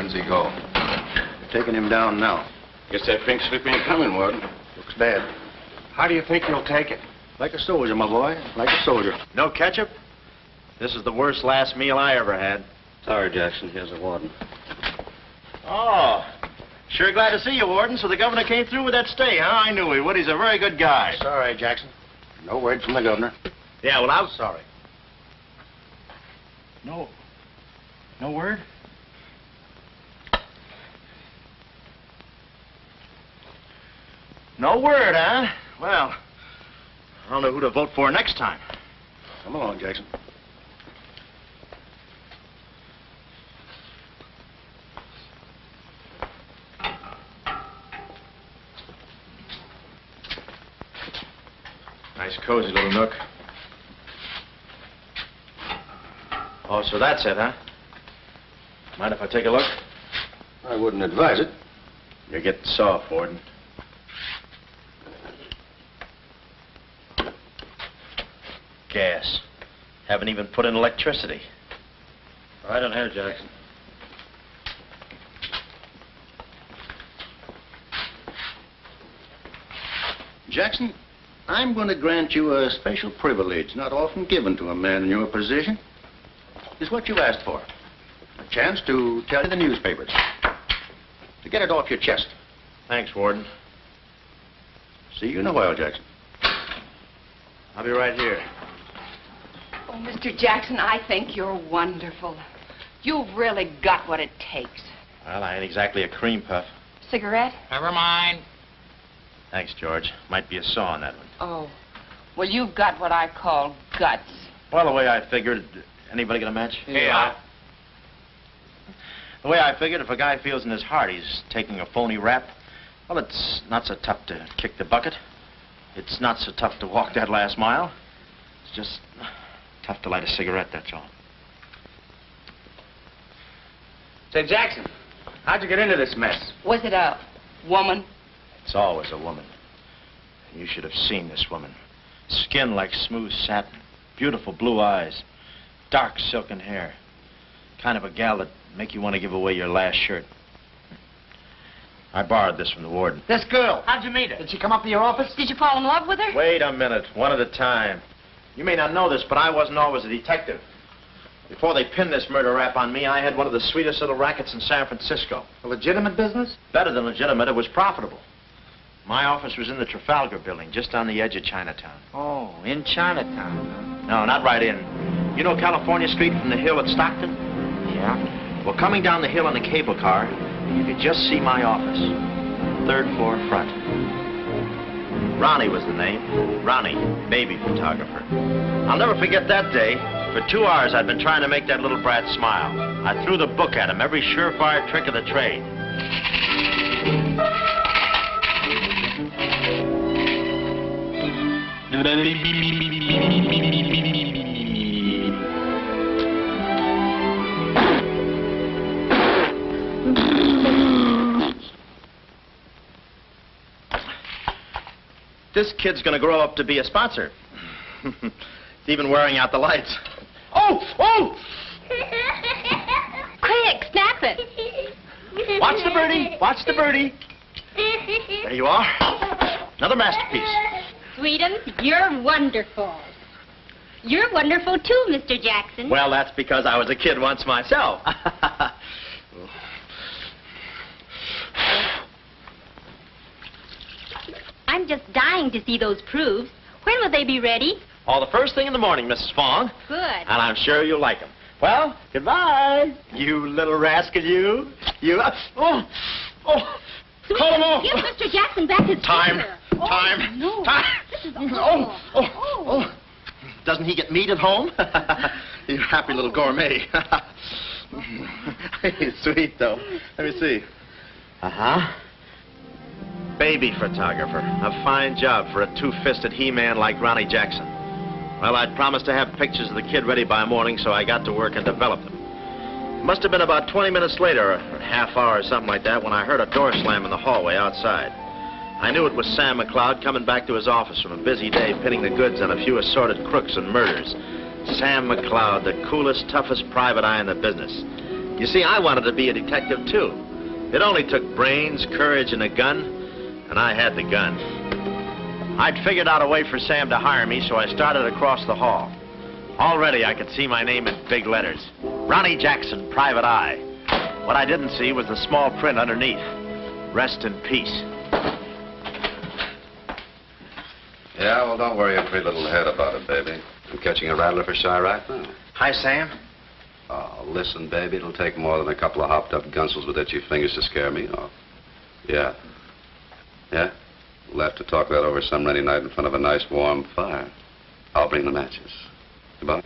When's he go? Taking him down now. Guess that pink slip ain't coming, Warden. Looks bad. How do you think you'll take it? Like a soldier, my boy. Like a soldier. No ketchup? This is the worst last meal I ever had. Sorry, Jackson. Here's the warden. Oh, sure glad to see you, Warden. So the governor came through with that stay, huh? I knew he would. He's a very good guy. Sorry, Jackson. No word from the governor. Yeah, well, I'm sorry. No word? No word, huh? Well, I don't know who to vote for next time. Come along, Jackson. Nice, cozy little nook. Oh, so that's it, huh? Mind if I take a look? I wouldn't advise it. You're getting soft, Warden. Gas. Haven't even put in electricity. Right on here, Jackson. Jackson, I'm going to grant you a special privilege not often given to a man in your position. It's what you asked for. A chance to tell the newspapers. To get it off your chest. Thanks, Warden. See you in a while, Jackson. I'll be right here. Oh, Mr. Jackson, I think you're wonderful. You've really got what it takes. Well, I ain't exactly a cream puff. Cigarette? Never mind. Thanks, George. Might be a saw on that one. Oh. Well, you've got what I call guts. Well, the way I figured... Anybody got a match? Yeah. The way I figured, if a guy feels in his heart he's taking a phony rap, well, it's not so tough to kick the bucket. It's not so tough to walk that last mile. It's just tough to light a cigarette, that's all. Say, Jackson, how'd you get into this mess? Was it a woman? It's always a woman. You should have seen this woman. Skin like smooth satin, beautiful blue eyes, dark silken hair. Kind of a gal that'd make you want to give away your last shirt. I borrowed this from the warden. This girl, how'd you meet her? Did she come up to your office? Did you fall in love with her? Wait a minute, one at a time. You may not know this, but I wasn't always a detective. Before they pinned this murder rap on me, I had one of the sweetest little rackets in San Francisco. A legitimate business? Better than legitimate, it was profitable. My office was in the Trafalgar building, just on the edge of Chinatown. Oh, in Chinatown, huh? No, not right in. You know California Street from the hill at Stockton? Yeah. Well, coming down the hill in the cable car, you could just see my office. Third floor front. Ronnie was the name. Ronnie, baby photographer. I'll never forget that day. For 2 hours, I'd been trying to make that little brat smile. I threw the book at him, every surefire trick of the trade. This kid's gonna grow up to be a sponsor. He's even wearing out the lights. Oh! Oh! Quick, snap it. Watch the birdie. Watch the birdie. There you are. Another masterpiece. Sweetums, you're wonderful. You're wonderful too, Mr. Jackson. Well, that's because I was a kid once myself. I'm just dying to see those proofs. When will they be ready? All the first thing in the morning, Mrs. Fong. Good. And I'm sure you'll like them. Well, goodbye. You little rascal, you. You. Oh. Sweet, Call him off. give Mr. Jackson back his Time. finger. Time. No. Time. This is awful. Oh. Doesn't he get meat at home? You happy little gourmet. He's sweet, though. Let me see. Uh-huh. Baby photographer. A fine job for a two-fisted he-man like Ronnie Jackson. Well, I'd promised to have pictures of the kid ready by morning, so I got to work and developed them. It must have been about 20 minutes later, or a half hour or something like that, when I heard a door slam in the hallway outside. I knew it was Sam McLeod coming back to his office from a busy day pinning the goods on a few assorted crooks and murders. Sam McLeod, the coolest, toughest private eye in the business. You see, I wanted to be a detective, too. It only took brains, courage, and a gun, and I had the gun. I'd figured out a way for Sam to hire me, so I started across the hall. Already, I could see my name in big letters. Ronnie Jackson, Private Eye. What I didn't see was the small print underneath. Rest in peace. Yeah, well, don't worry your pretty little head about it, baby. I'm catching a rattler for shy right now. Hi, Sam. Oh, listen, baby, it'll take more than a couple of hopped-up gunsels with itchy fingers to scare me off. Yeah. Yeah? We'll have to talk that over some rainy night in front of a nice warm fire. I'll bring the matches. Goodbye.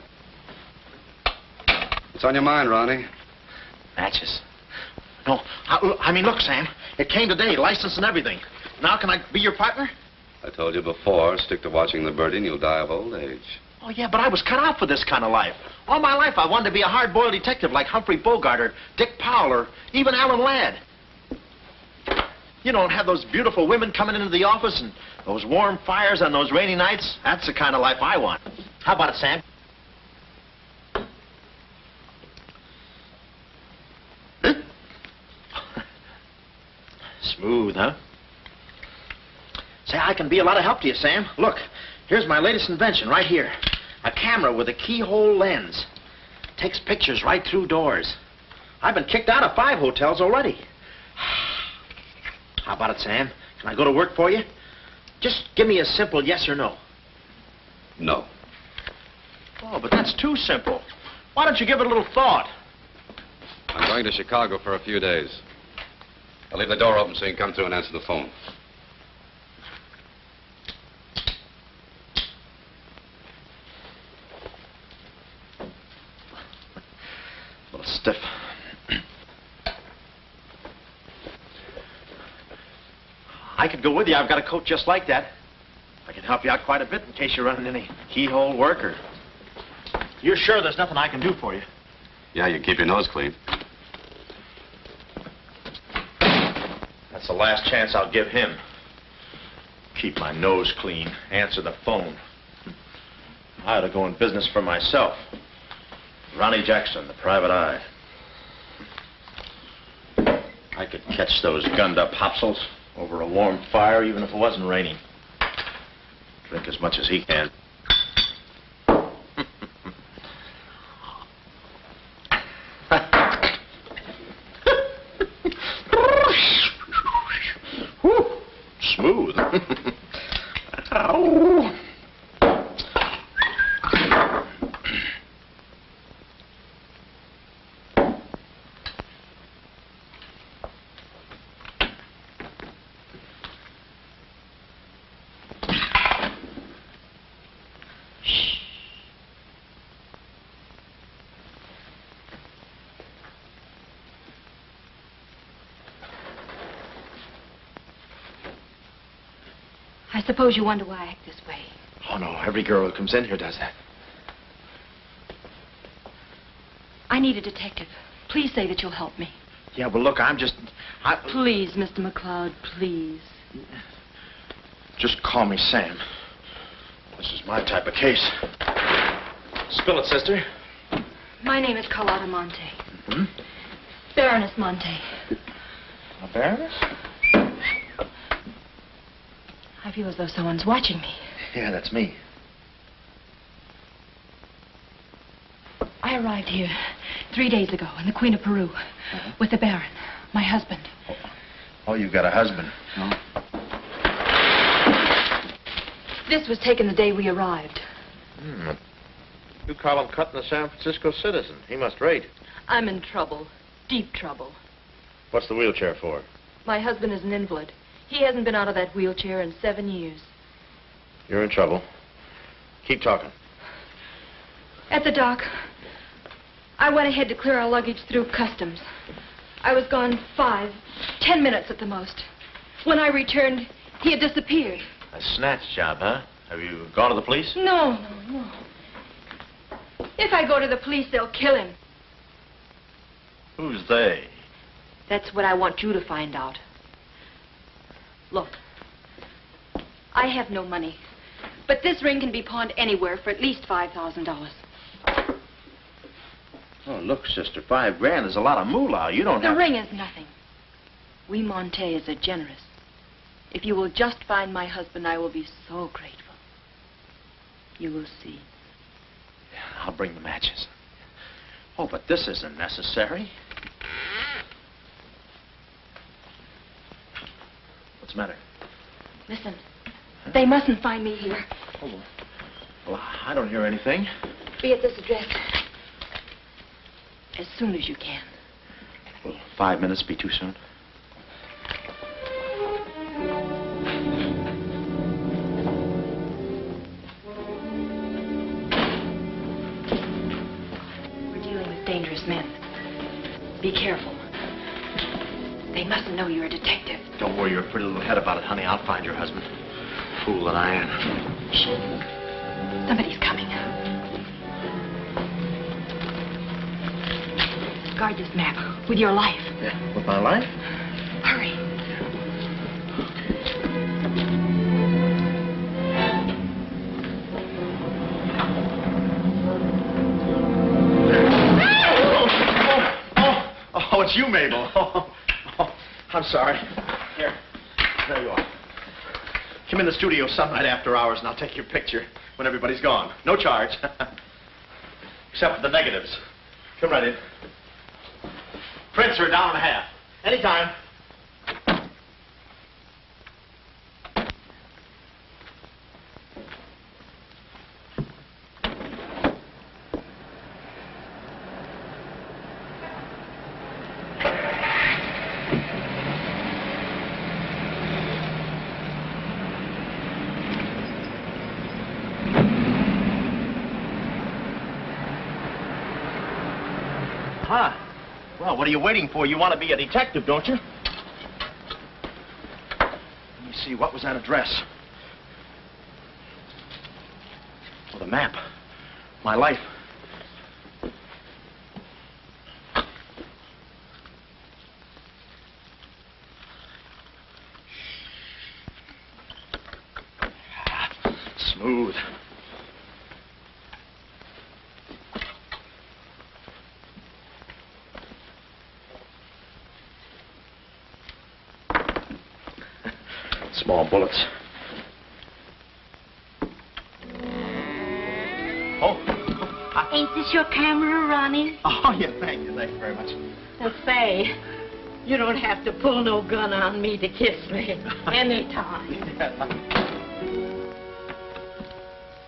What's on your mind, Ronnie? Matches. No, I mean, look, Sam. It came today, license and everything. Now can I be your partner? I told you before, stick to watching the birdie and you'll die of old age. Oh, yeah, but I was cut out for this kind of life. All my life I wanted to be a hard-boiled detective like Humphrey Bogart or Dick Powell or even Alan Ladd. You don't have those beautiful women coming into the office and those warm fires on those rainy nights. That's the kind of life I want. How about it, Sam? Huh? Smooth, huh? Say, I can be a lot of help to you, Sam. Look, here's my latest invention right here. A camera with a keyhole lens. Takes pictures right through doors. I've been kicked out of 5 hotels already. How about it, Sam? Can I go to work for you? Just give me a simple yes or no. No. Oh, but that's too simple. Why don't you give it a little thought? I'm going to Chicago for a few days. I'll leave the door open so you can come through and answer the phone. A little stiff. I could go with you. I've got a coat just like that. I can help you out quite a bit in case you're running any keyhole work or... You're sure there's nothing I can do for you? Yeah, you can keep your nose clean. That's the last chance I'll give him. Keep my nose clean. Answer the phone. I ought to go in business for myself. Ronnie Jackson, the Private Eye. I could catch those gunned-up hopsels over a warm fire, even if it wasn't raining. Drink as much as he can. Whew, smooth. Ow. I suppose you wonder why I act this way. Oh, no. Every girl who comes in here does that. I need a detective. Please say that you'll help me. Yeah, well, look, I'm just... Please, Mr. McLeod, please. Just call me Sam. This is my type of case. Spill it, sister. My name is Carlotta Monte. Hmm? Baroness Monte. A baroness? I feel as though someone's watching me. Yeah, that's me. I arrived here 3 days ago in the Queen of Peru with the Baron, my husband. Oh, you've got a husband. No. This was taken the day we arrived. You call him cutting a San Francisco citizen. He must rate. I'm in trouble, deep trouble. What's the wheelchair for? My husband is an invalid. He hasn't been out of that wheelchair in 7 years. You're in trouble. Keep talking. At the dock, I went ahead to clear our luggage through customs. I was gone 5, 10 minutes at the most. When I returned, he had disappeared. A snatch job, huh? Have you gone to the police? No. If I go to the police, they'll kill him. Who's they? That's what I want you to find out. Look, I have no money, but this ring can be pawned anywhere for at least $5,000. Oh, look, sister, $5 grand is a lot of moolah. You don't The have... ring is nothing. We Montes are generous. If you will just find my husband, I will be so grateful. You will see. I'll bring the matches. Oh, but this isn't necessary. What's the matter? Listen, they mustn't find me here. Oh, well, I don't hear anything. Be at this address as soon as you can. Will 5 minutes be too soon? We're dealing with dangerous men. Be careful. They mustn't know you're a detective. Don't worry your pretty little head about it, honey. I'll find your husband. Fool that I am. Shh. Somebody's coming. Guard this map with your life. Yeah, with my life? Hurry. Oh, it's you, Mabel. Oh, I'm sorry. Here, there you are. Come in the studio some night after hours, and I'll take your picture when everybody's gone. No charge. Except for the negatives. Come right in. Prints are $1.50. Anytime. Huh. Well, what are you waiting for? You want to be a detective, don't you? Let me see, what was that address? Oh, the map. My life. Smooth. Small bullets. Oh. Ain't this your camera, Ronnie? Oh, yeah, thank you very much. Say, you don't have to pull no gun on me to kiss me anytime.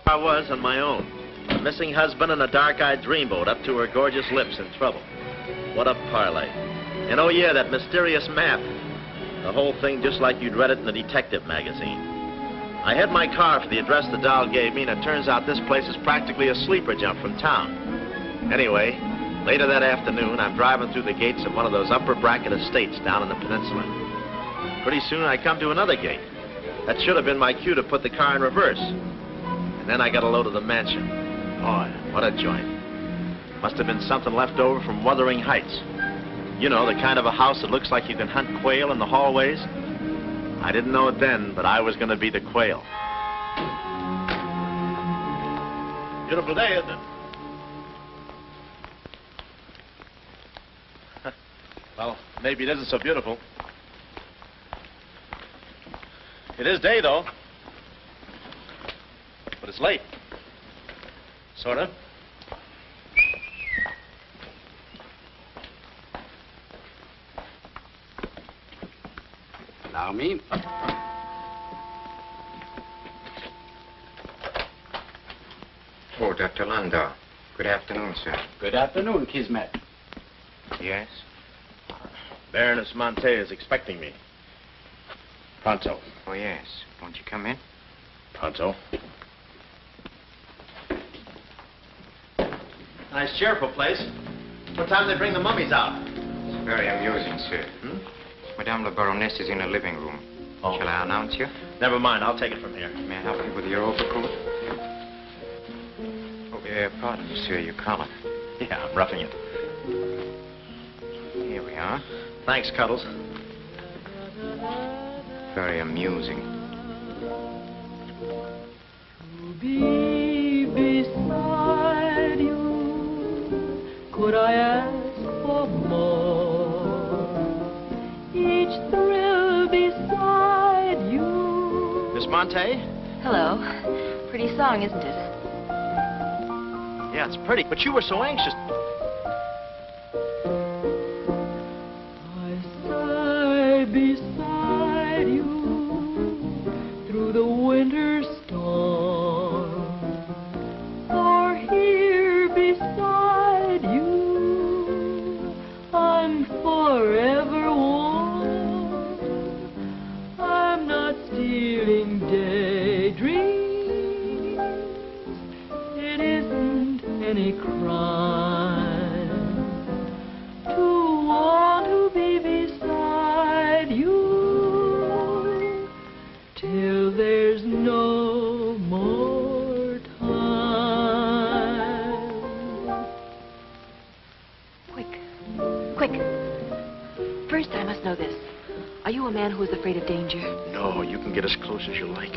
I was on my own. A missing husband and a dark-eyed dreamboat up to her gorgeous lips in trouble. What a parlay. And oh, yeah, that mysterious map. The whole thing just like you'd read it in the detective magazine. I had my car for the address the doll gave me, and it turns out this place is practically a sleeper jump from town. Anyway, later that afternoon, I'm driving through the gates of one of those upper bracket estates down in the peninsula. Pretty soon, I come to another gate. That should have been my cue to put the car in reverse. And then I got a load of the mansion. Boy, what a joint. Must have been something left over from Wuthering Heights. You know, the kind of a house that looks like you can hunt quail in the hallways. I didn't know it then, but I was going to be the quail. Beautiful day, isn't it? Well, maybe it isn't so beautiful. It is day, though. But it's late. Sort of. Allow me. Oh, Dr. Landau. Good afternoon, sir. Good afternoon, Kismet. Yes? Baroness Monte is expecting me. Pronto. Oh, yes. Won't you come in? Pronto. Nice, cheerful place. What time do they bring the mummies out? It's very amusing, sir. Hmm? Madame la Baroness is in the living room. Oh. Shall I announce you? Never mind, I'll take it from here. May I help you with your overcoat? Oh, pardon me, sir, your collar. Yeah, I'm roughing it. Here we are. Thanks, Cuddles. Very amusing. To be beside you could I ask for more? Each thrill beside you. Miss Monte? Hello. Pretty song, isn't it? Yeah, it's pretty, but you were so anxious. I sigh beside you through the winter storm. For here beside you, I'm forever warm. I'm not stealing daydreams. It isn't any crime to want to be beside you till there's no more time. Quick. First, I must know this. Are you a man who is afraid of danger? No, you can get as close as you like.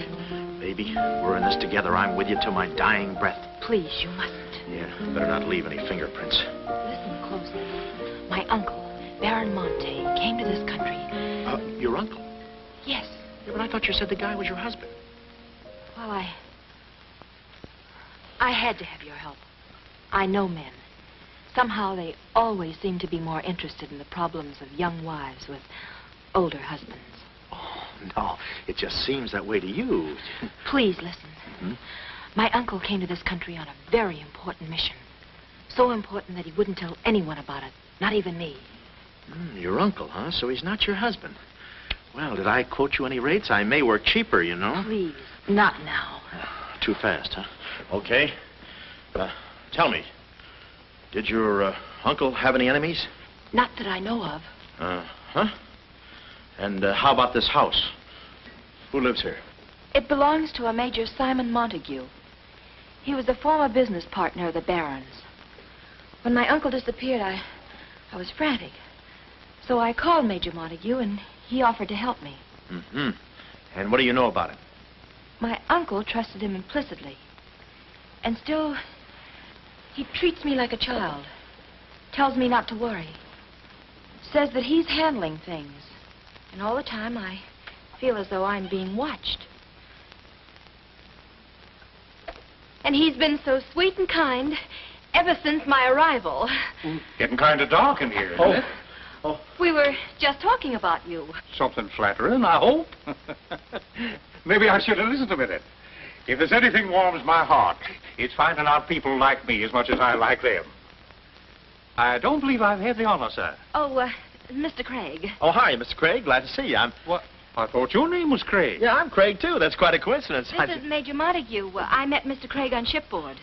Baby, we're in this together. I'm with you till my dying breath. Please, you mustn't. Yeah, better not leave any fingerprints. Listen closely. My uncle, Baron Monte, came to this country. Your uncle? Yes. Yeah, but I thought you said the guy was your husband. Well, I had to have your help. I know men. Somehow they always seem to be more interested in the problems of young wives with older husbands. Oh, no. It just seems that way to you. Please listen. Hmm? My uncle came to this country on a very important mission. So important that he wouldn't tell anyone about it, not even me. Your uncle, huh? So he's not your husband. Well, did I quote you any rates? I may work cheaper, you know. Please, not now. Too fast, huh? Okay. Tell me, did your uncle have any enemies? Not that I know of. Huh? And how about this house? Who lives here? It belongs to a Major Simon Montague. He was a former business partner of the Baron's. When my uncle disappeared, I was frantic. So I called Major Montague, and he offered to help me. Mm-hmm. And what do you know about him? My uncle trusted him implicitly. And still, he treats me like a child. Tells me not to worry. Says that he's handling things. And all the time, I feel as though I'm being watched. And he's been so sweet and kind ever since my arrival. Getting kind of dark in here, isn't it? Oh. We were just talking about you. Something flattering, I hope. Maybe I should have listened a minute. If there's anything warms my heart, it's finding out people like me as much as I like them. I don't believe I've had the honor, sir. Oh, Mr. Craig. Oh, hi, Mr. Craig. Glad to see you. What? I thought your name was Craig. Yeah, I'm Craig, too. That's quite a coincidence. This is Major Montague. I met Mr. Craig on shipboard.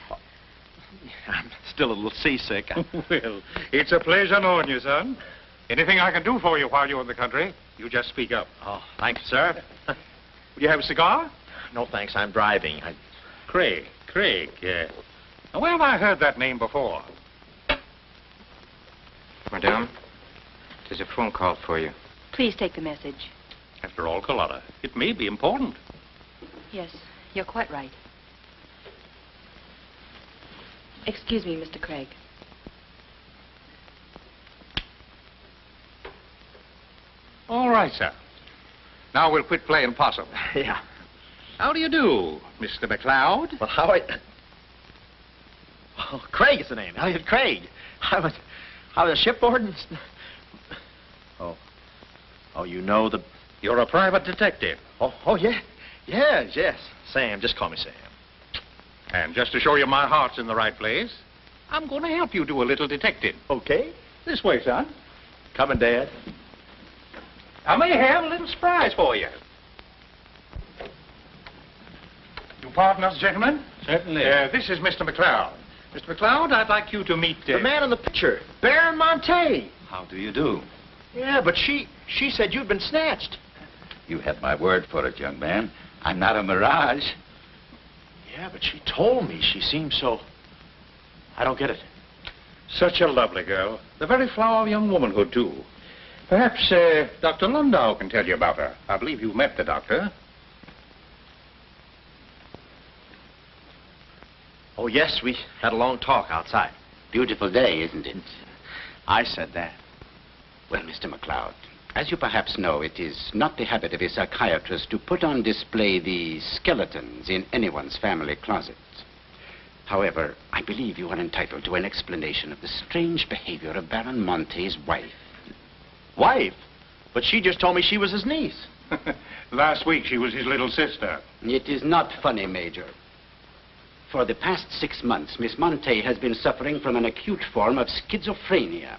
I'm still a little seasick. Well, it's a pleasure knowing you, son. Anything I can do for you while you're in the country, you just speak up. Oh, thank you, sir. Will you have a cigar? No, thanks. I'm driving. Craig, yeah. Now, where have I heard that name before? Madame, there's a phone call for you. Please take the message. After all, Carlotta, it may be important. Yes, you're quite right. Excuse me, Mr. Craig. All right, sir. Now we'll quit playing possum. Yeah. How do you do, Mr. McLeod? Well, Oh, Craig is the name. Elliot Craig. I was shipboard and... Oh, you know the... You're a private detective. Oh, yeah. Yes. Sam, just call me Sam. And just to show you my heart's in the right place, I'm going to help you do a little detecting. Okay. This way, son. Coming, Dad. I may have a little surprise for you. You pardon us, gentlemen? Certainly. This is Mr. McLeod. Mr. McLeod, I'd like you to meet... The man in the picture, Baron Monte. How do you do? Yeah, but she said you'd been snatched. You had my word for it, young man. I'm not a mirage. Yeah, but she told me she seemed so... I don't get it. Such a lovely girl. The very flower of young womanhood, too. Perhaps Dr. Landau can tell you about her. I believe you met the doctor. Oh, yes, we had a long talk outside. Beautiful day, isn't it? I said that. Well, Mr. McLeod, as you perhaps know, it is not the habit of a psychiatrist to put on display the skeletons in anyone's family closet. However, I believe you are entitled to an explanation of the strange behavior of Baron Monte's wife. Wife? But she just told me she was his niece. Last week, she was his little sister. It is not funny, Major. For the past 6 months, Miss Monte has been suffering from an acute form of schizophrenia,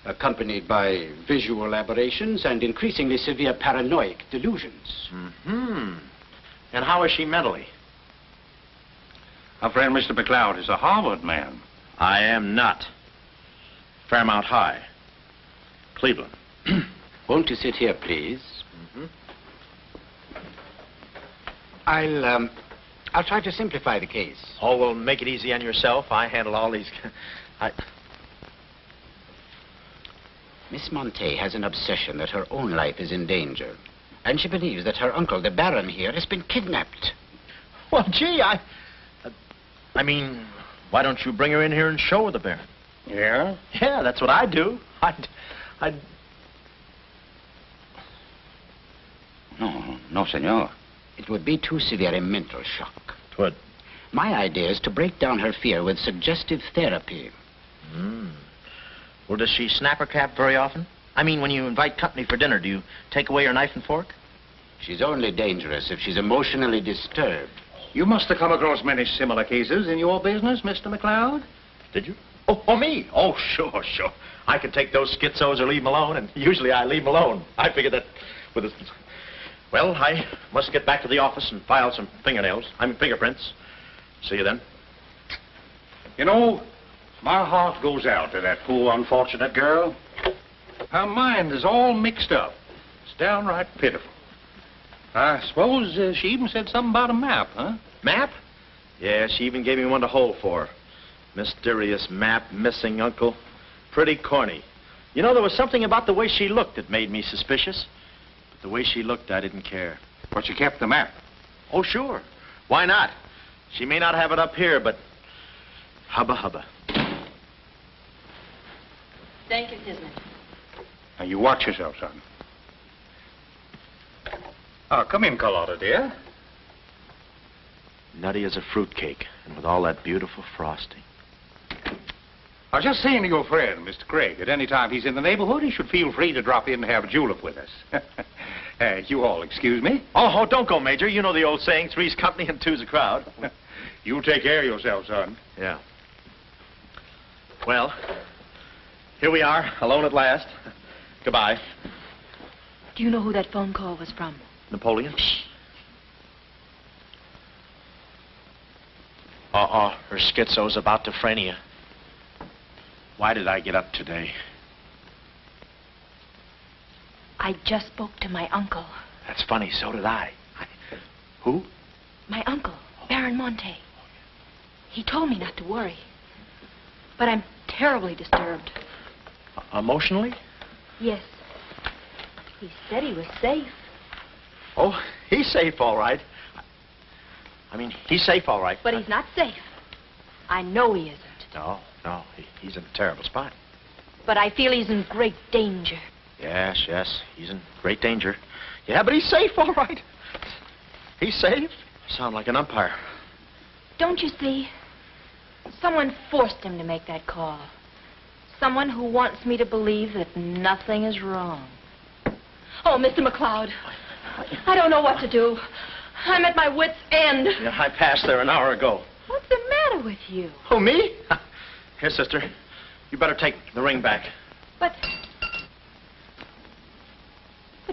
accompanied by visual aberrations and increasingly severe paranoid delusions. Mm-hmm. And how is she mentally? Our friend Mr. McLeod is a Harvard man. I am not. Fairmount High. Cleveland. Won't you sit here, please? Mm-hmm. I'll try to simplify the case. Oh, well, make it easy on yourself. I handle all these... Miss Monte has an obsession that her own life is in danger. And she believes that her uncle, the Baron here, has been kidnapped. Well, gee, I mean, why don't you bring her in here and show her the Baron? Yeah? Yeah, that's what I'd do. No, senor. It would be too severe a mental shock. Twould. My idea is to break down her fear with suggestive therapy. Well, does she snap her cap very often? I mean, when you invite company for dinner, do you take away her knife and fork? She's only dangerous if she's emotionally disturbed. You must have come across many similar cases in your business, Mr. McLeod. Did you? Oh, me? Oh, sure. I can take those schizos or leave them alone, and usually I leave them alone. I figured that with a... Well, I must get back to the office and file some fingerprints. See you then. You know, my heart goes out to that poor, unfortunate girl. Her mind is all mixed up. It's downright pitiful. I suppose she even said something about a map, huh? Map? Yeah, she even gave me one to hold for. Mysterious map, missing uncle. Pretty corny. You know, there was something about the way she looked that made me suspicious. But the way she looked, I didn't care. But she kept the map. Oh, sure. Why not? She may not have it up here, but hubba. Thank you, Kismet. Now, you watch yourself, son. Oh, come in, Carlotta, dear. Nutty as a fruitcake, and with all that beautiful frosting. I was just saying to your friend, Mr. Craig, at any time he's in the neighborhood, he should feel free to drop in and have a julep with us. You all excuse me? Oh, don't go, Major. You know the old saying, three's company and two's a crowd. You take care of yourself, son. Yeah. Well, here we are, alone at last. Goodbye. Do you know who that phone call was from? Napoleon? Her schizo's about to phrenia. Why did I get up today? I just spoke to my uncle. That's funny, so did I. Who? My uncle, Baron Monte. He told me not to worry. But I'm terribly disturbed. Emotionally? Yes. He said he was safe. Oh, he's safe, all right. I mean, he's safe, all right. But he's not safe. I know he isn't. No, he's in a terrible spot. But I feel he's in great danger. Yes, he's in great danger. Yeah, but he's safe, all right. He's safe. Sound like an umpire. Don't you see? Someone forced him to make that call. Someone who wants me to believe that nothing is wrong. Oh, Mr. McLeod, I don't know what to do. I'm at my wit's end. Yeah, I passed there an hour ago. What's the matter with you? Oh, me? Here, sister. You better take the ring back. But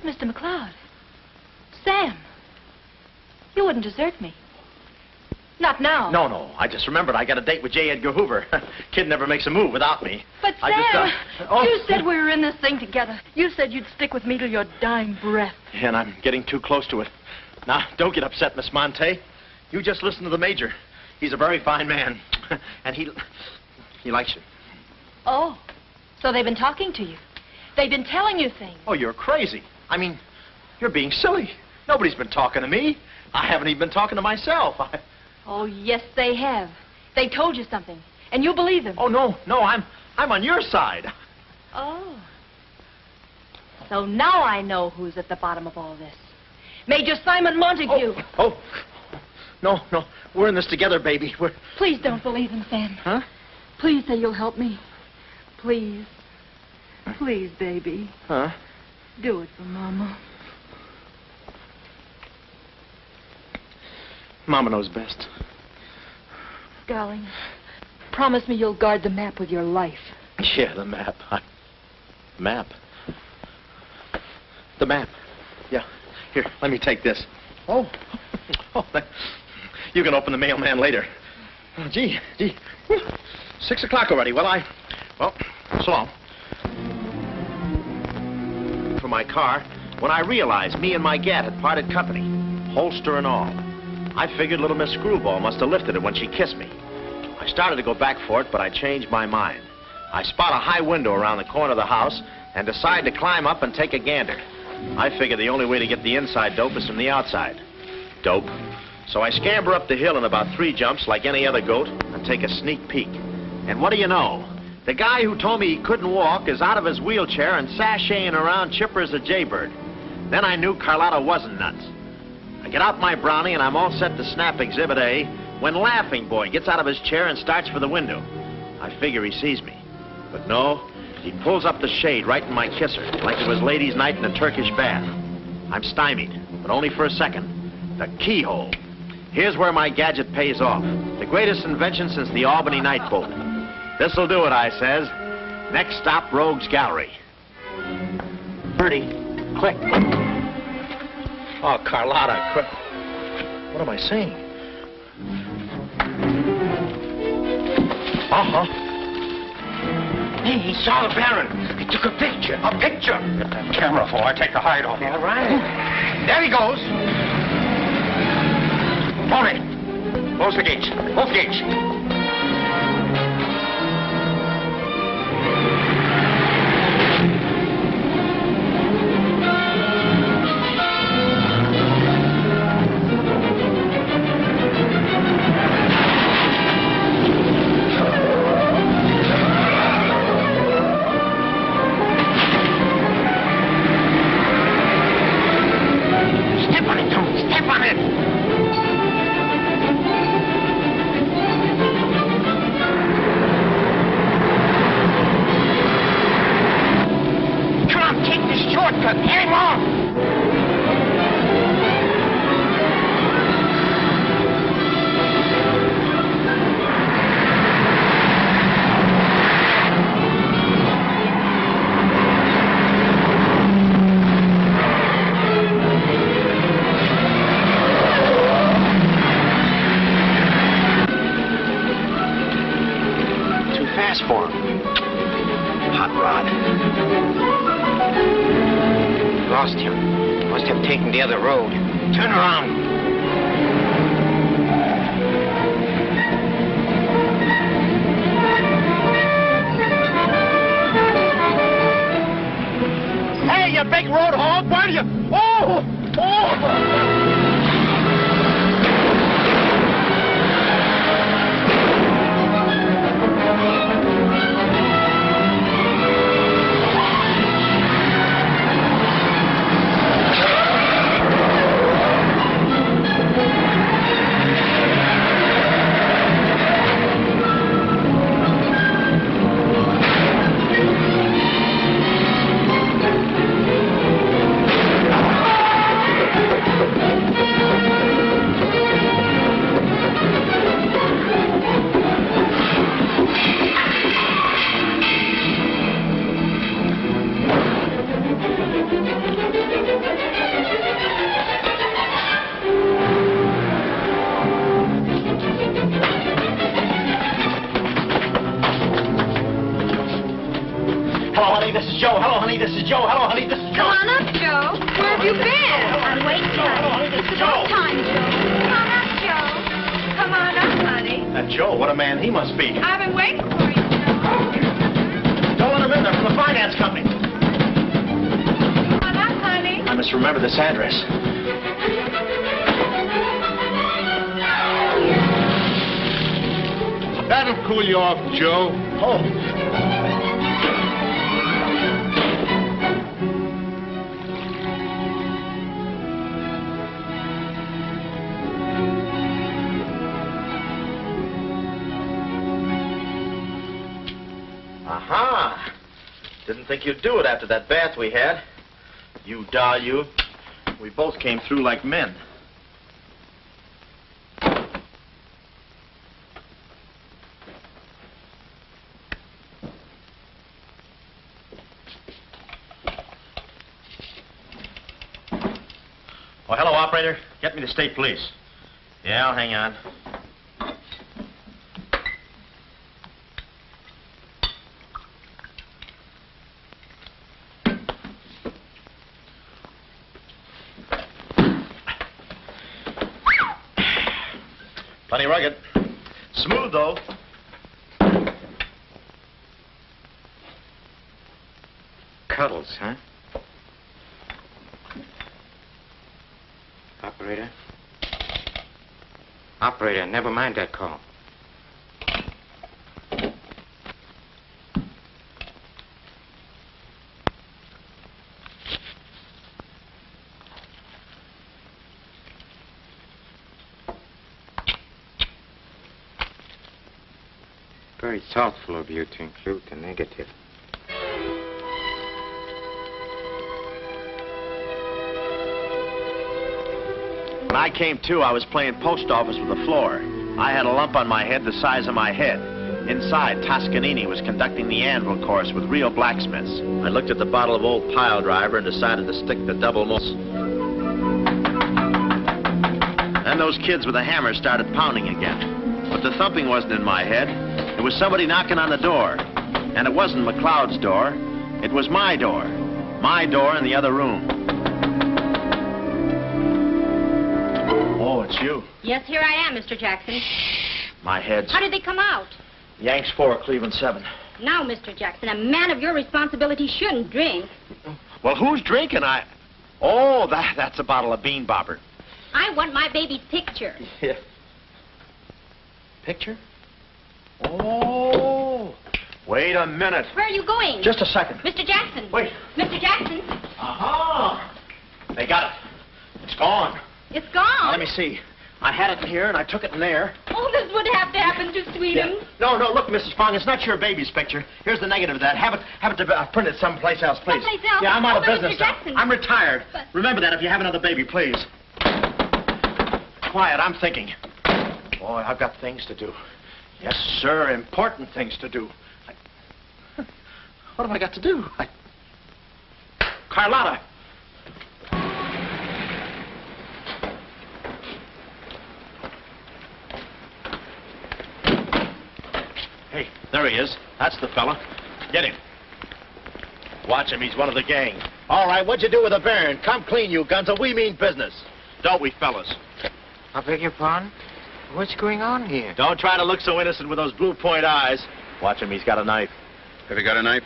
Mr. McLeod, Sam, you wouldn't desert me. Not now. No. I just remembered I got a date with J. Edgar Hoover. Kid never makes a move without me. But Sam, you said we were in this thing together. You said you'd stick with me till your dying breath. Yeah, and I'm getting too close to it. Now, don't get upset, Miss Monte. You just listen to the Major. He's a very fine man. And he likes you. Oh, so they've been talking to you. They've been telling you things. Oh, you're crazy. I mean, you're being silly. Nobody's been talking to me. I haven't even been talking to myself. Oh, yes, they have. They told you something. And you believe him? Oh, no, I'm on your side. Oh. So now I know who's at the bottom of all this. Major Simon Montague. Oh. No, we're in this together, baby. Please don't believe him, Sam. Huh? Please say you'll help me. Please. Please, baby. Huh? Do it for Mama. Mama knows best. Darling, promise me you'll guard the map with your life. Yeah, the map. Map? The map. Yeah. Here, let me take this. Oh. You can open the mailman later. Oh, gee. Whew. 6 o'clock already. Well, so long. For my car, when I realized me and my gat had parted company, holster and all. I figured little Miss Screwball must have lifted it when she kissed me. I started to go back for it, but I changed my mind. I spot a high window around the corner of the house and decide to climb up and take a gander. I figure the only way to get the inside dope is from the outside. Dope. So I scamper up the hill in about 3 jumps like any other goat and take a sneak peek. And what do you know? The guy who told me he couldn't walk is out of his wheelchair and sashaying around chipper as a jaybird. Then I knew Carlotta wasn't nuts. I get out my brownie and I'm all set to snap Exhibit A when Laughing Boy gets out of his chair and starts for the window. I figure he sees me. But no, he pulls up the shade right in my kisser like it was ladies' night in a Turkish bath. I'm stymied, but only for a second. The keyhole. Here's where my gadget pays off. The greatest invention since the Albany night boat. This'll do it, I says. Next stop, Rogue's Gallery. Bertie, quick. Oh, Carlotta, quick. What am I saying? Uh-huh. Hey, he saw the Baron. He took a picture. A picture? Get that camera before I take the hide off. All right. There he goes. Tony, close the gates. Both gates. Step on it, Tony. Step on it. Shortcut, hang on! Too fast for him. Hot rod. Lost him. Must have taken the other road. Turn around. Hey, you big road hog, why do you... Oh! This is Joe. Hello, honey. This is Joe. Hello, honey. This is Joe. Come on up, Joe. Where have you been? I'm waiting, Hello, honey. honey. This is It's Joe. about time, Joe. Come on up, Joe. Come on up, honey. That Joe, what a man he must be. I've been waiting for you, Joe. Don't let him in there from the finance company. Come on up, honey. I must remember this address. That'll cool you off, Joe. Oh. Aha! Didn't think you'd do it after that bath we had. You doll, you. We both came through like men. Oh, hello, operator. Get me the state police. Yeah, hang on. Plenty rugged. Smooth, though. Cuddles, huh? Operator? Operator, never mind that call. Very thoughtful of you to include the negative. When I came to, I was playing post office with the floor. I had a lump on my head the size of my head. Inside, Toscanini was conducting the anvil course with real blacksmiths. I looked at the bottle of old pile driver and decided to stick the double most. Then those kids with the hammer started pounding again. But the thumping wasn't in my head. It was somebody knocking on the door. And it wasn't McLeod's door. It was my door. My door in the other room. Oh, it's you. Yes, here I am, Mr. Jackson. My head's... How did they come out? Yanks 4, Cleveland 7. Now, Mr. Jackson, a man of your responsibility shouldn't drink. Well, who's drinking? Oh, that's a bottle of Bean Bobber. I want my baby's picture. Yeah. Picture? Oh. Wait a minute. Where are you going? Just a second. Mr. Jackson. Wait. Mr. Jackson. Aha! They got it. It's gone. It's gone. Let me see. I had it in here, and I took it in there. Oh, this would have to happen to Sweetums. Yeah. No, look, Mrs. Fong, it's not your baby's picture. Here's the negative of that. Have it printed someplace else, please. Someplace else? Yeah, I'm out of But business Mr. now. Jackson. I'm retired. But... Remember that if you have another baby, please. Quiet, I'm thinking. Boy, I've got things to do. Yes, sir, important things to do. What have I got to do? Carlotta. Hey, there he is. That's the fella. Get him. Watch him. He's one of the gang. All right, what'd you do with the Baron? Come clean, you Gonzo. We mean business. Don't we, fellas? I beg your pardon? What's going on here? Don't try to look so innocent with those blue point eyes. Watch him. He's got a knife. Have you got a knife?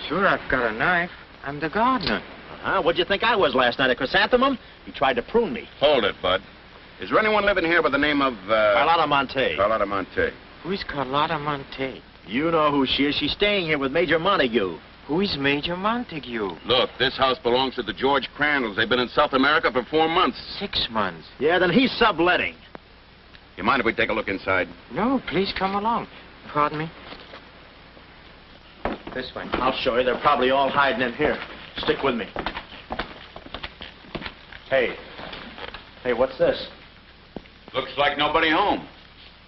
Sure, I've got a knife. I'm the gardener. Uh-huh. What'd you think I was last night, a chrysanthemum? He tried to prune me. Hold it, Bud. Is there anyone living here by the name of, Carlotta Monte. Carlotta Monte. Who's Carlotta Monte? You know who she is. She's staying here with Major Montague. Who is Major Montague? Look, this house belongs to the George Crandalls. They've been in South America for 4 months. 6 months. Yeah, then he's subletting. You mind if we take a look inside? No, please come along. Pardon me. This way. I'll show you. They're probably all hiding in here. Stick with me. Hey, what's this? Looks like nobody home.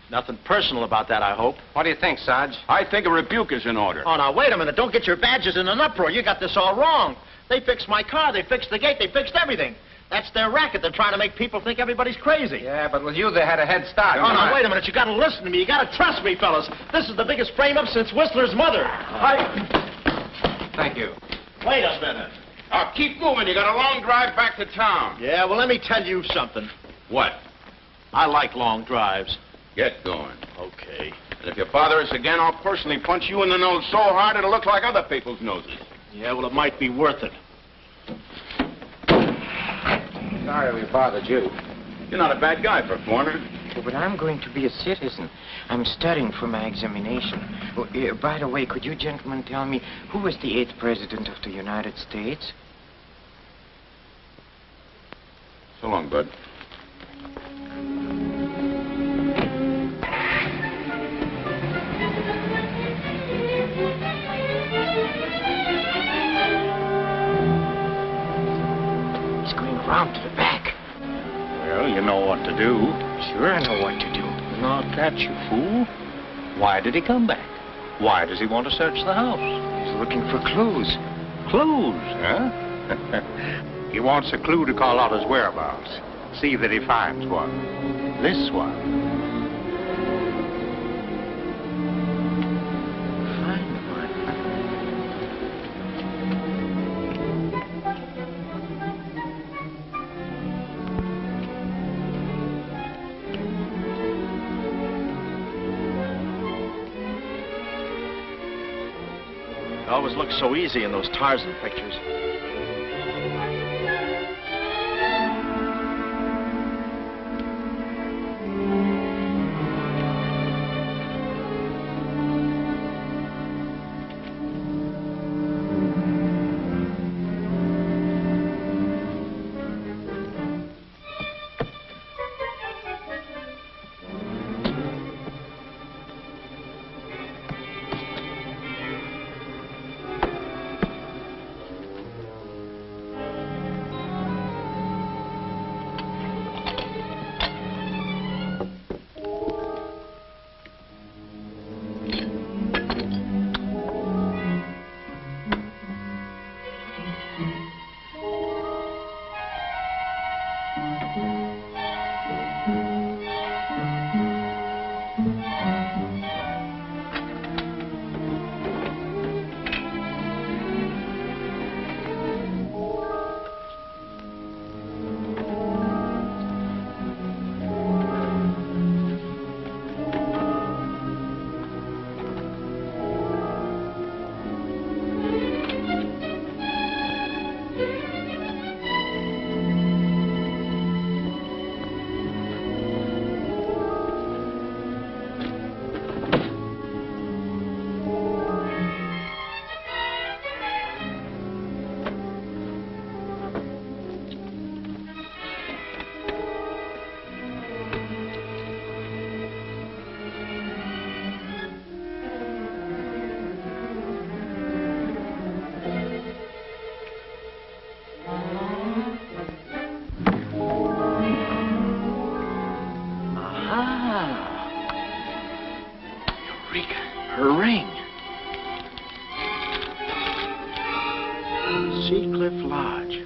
Nothing personal about that, I hope. What do you think, Sarge? I think a rebuke is in order. Oh, now, wait a minute. Don't get your badges in an uproar. You got this all wrong. They fixed my car. They fixed the gate. They fixed everything. That's their racket. They're trying to make people think everybody's crazy. Yeah, but with you, they had a head start. Oh, now, wait a minute. You got to listen to me. You got to trust me, fellas. This is the biggest frame-up since Whistler's mother. Thank you. Wait a minute. Now, keep moving. You got a long drive back to town. Yeah, well, let me tell you something. What? I like long drives. Get going. Okay. And if you bother us again, I'll personally punch you in the nose so hard it'll look like other people's noses. Yeah, well, it might be worth it. Sorry we bothered you. You're not a bad guy for a foreigner. Oh, but I'm going to be a citizen. I'm studying for my examination. Oh, by the way, could you gentlemen tell me who was the 8th president of the United States? So long, bud. He's going around to the back. Well, you know what to do. Sure, I know what to do. Not that, you fool. Why did he come back? Why does he want to search the house? He's looking for clues. Clues, huh? He wants a clue to call out his whereabouts. See that he finds one. This one. Find one. It always looks so easy in those Tarzan pictures. Her ring. Seacliff Lodge.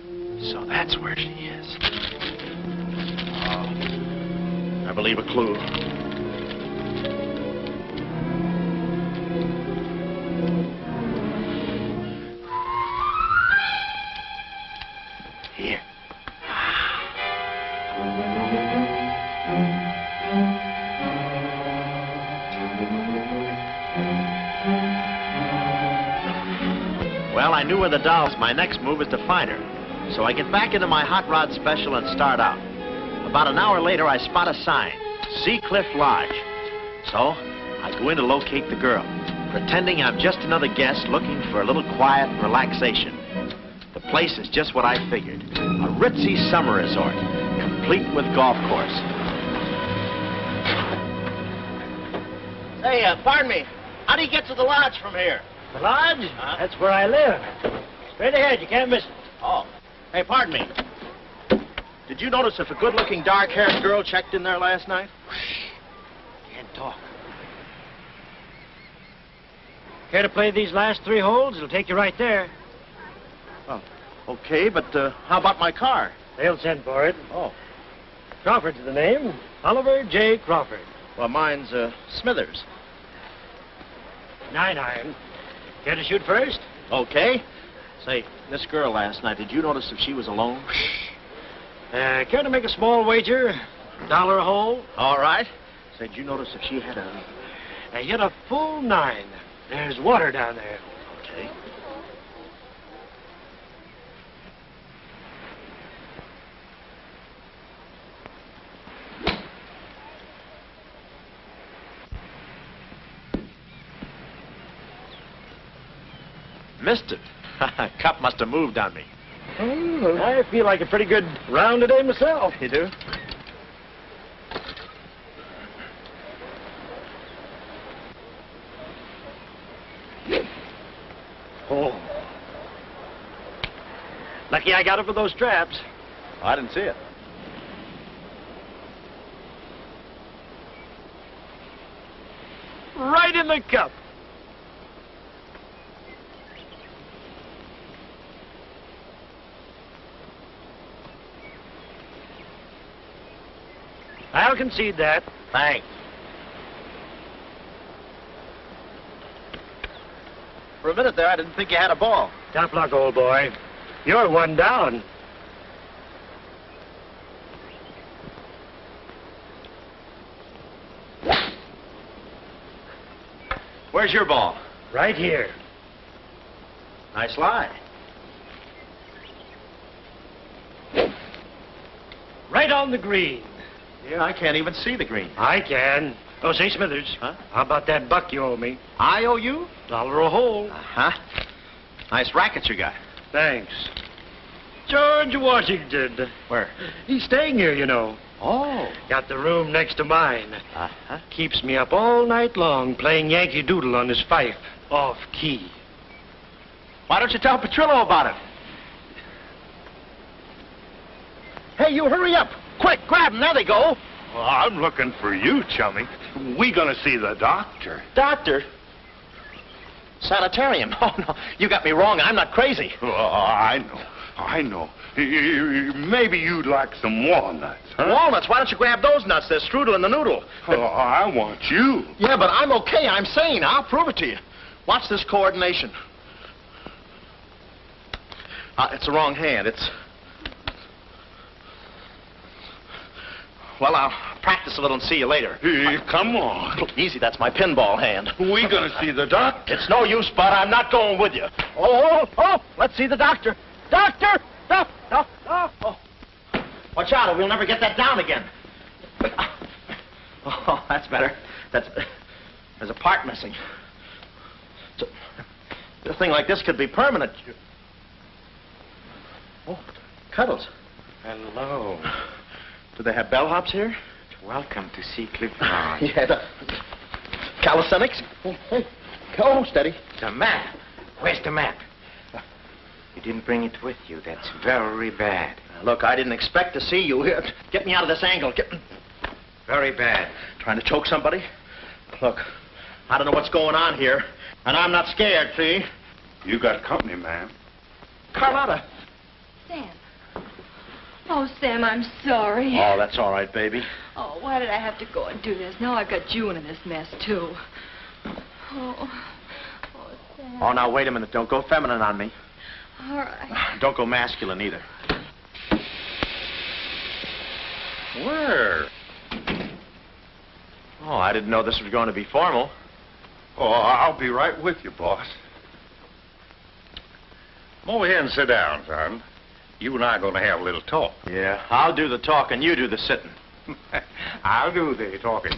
So that's where she is. Oh, I believe a clue. Here. Well, I knew where the doll's. My next move is to find her. So I get back into my hot rod special and start out. About an hour later, I spot a sign, Seacliff Lodge. So I go in to locate the girl, pretending I'm just another guest looking for a little quiet relaxation. The place is just what I figured, a ritzy summer resort, complete with golf course. Hey, pardon me. How do you get to the lodge from here? The lodge? That's where I live. Straight ahead, you can't miss it. Oh. Hey, pardon me. Did you notice if a good-looking, dark-haired girl checked in there last night? Can't talk. Care to play these last 3 holes? It'll take you right there. Oh, okay, but how about my car? They'll send for it. Oh. Crawford's the name. Oliver J. Crawford. Well, mine's Smithers. 9-iron. Care to shoot first? Okay. Say, this girl last night, did you notice if she was alone? Care to make a small wager? $1 a hole? All right. Say, did you notice if she had a... I hit a full 9. There's water down there. Okay. missed it. Cup must have moved on me. I feel like a pretty good round today myself. You do? Oh. Lucky I got it for those straps. Oh, I didn't see it. Right in the cup. I'll concede that. Thanks. For a minute there, I didn't think you had a ball. Tough luck, old boy. You're one down. Where's your ball? Right here. Nice lie. Right on the green. Yeah, I can't even see the green. I can. Oh, say, Smithers. Huh? How about that buck you owe me? I owe you? $1 a hole. Uh-huh. Nice racket you got. Thanks. George Washington. Where? He's staying here, you know. Oh. Got the room next to mine. Uh-huh. Keeps me up all night long playing Yankee Doodle on his fife. Off key. Why don't you tell Petrillo about it? Hey, you hurry up. Quick, grab them. There they go. Well, I'm looking for you, chummy. We gonna see the doctor. Doctor? Sanitarium. Oh, no. You got me wrong. I'm not crazy. Oh, I know. Maybe you'd like some walnuts, huh? Walnuts? Why don't you grab those nuts? They're strudel in the noodle. Oh, I want you. Yeah, but I'm okay. I'm sane. I'll prove it to you. Watch this coordination. It's the wrong hand. It's... Well, I'll practice a little and see you later. Hey, come on. Easy, that's my pinball hand. We gonna see the doctor. It's no use, Bud. I'm not going with you. Oh, let's see the doctor. Doctor! No. Oh. Watch out, or we'll never get that down again. Oh, that's better. There's a part missing. A thing like this could be permanent. Oh, Cuddles. Hello. Do they have bellhops here? Welcome to see Cliff Lodge. Yeah, the calisthenics. Hey, go steady. The map. Where's the map? You didn't bring it with you. That's very bad. Look, I didn't expect to see you here. Get me out of this angle. Very bad. Trying to choke somebody? Look, I don't know what's going on here, and I'm not scared, see? You got company, ma'am. Carlotta. Sam. Oh, Sam, I'm sorry. Oh, that's all right, baby. Oh, why did I have to go and do this? Now I've got you in this mess, too. Oh, Sam. Oh, now, wait a minute. Don't go feminine on me. All right. Don't go masculine, either. Where? Oh, I didn't know this was going to be formal. Oh, I'll be right with you, boss. Come over here and sit down, son. You and I are going to have a little talk. Yeah, I'll do the talking, you do the sitting. I'll do the talking.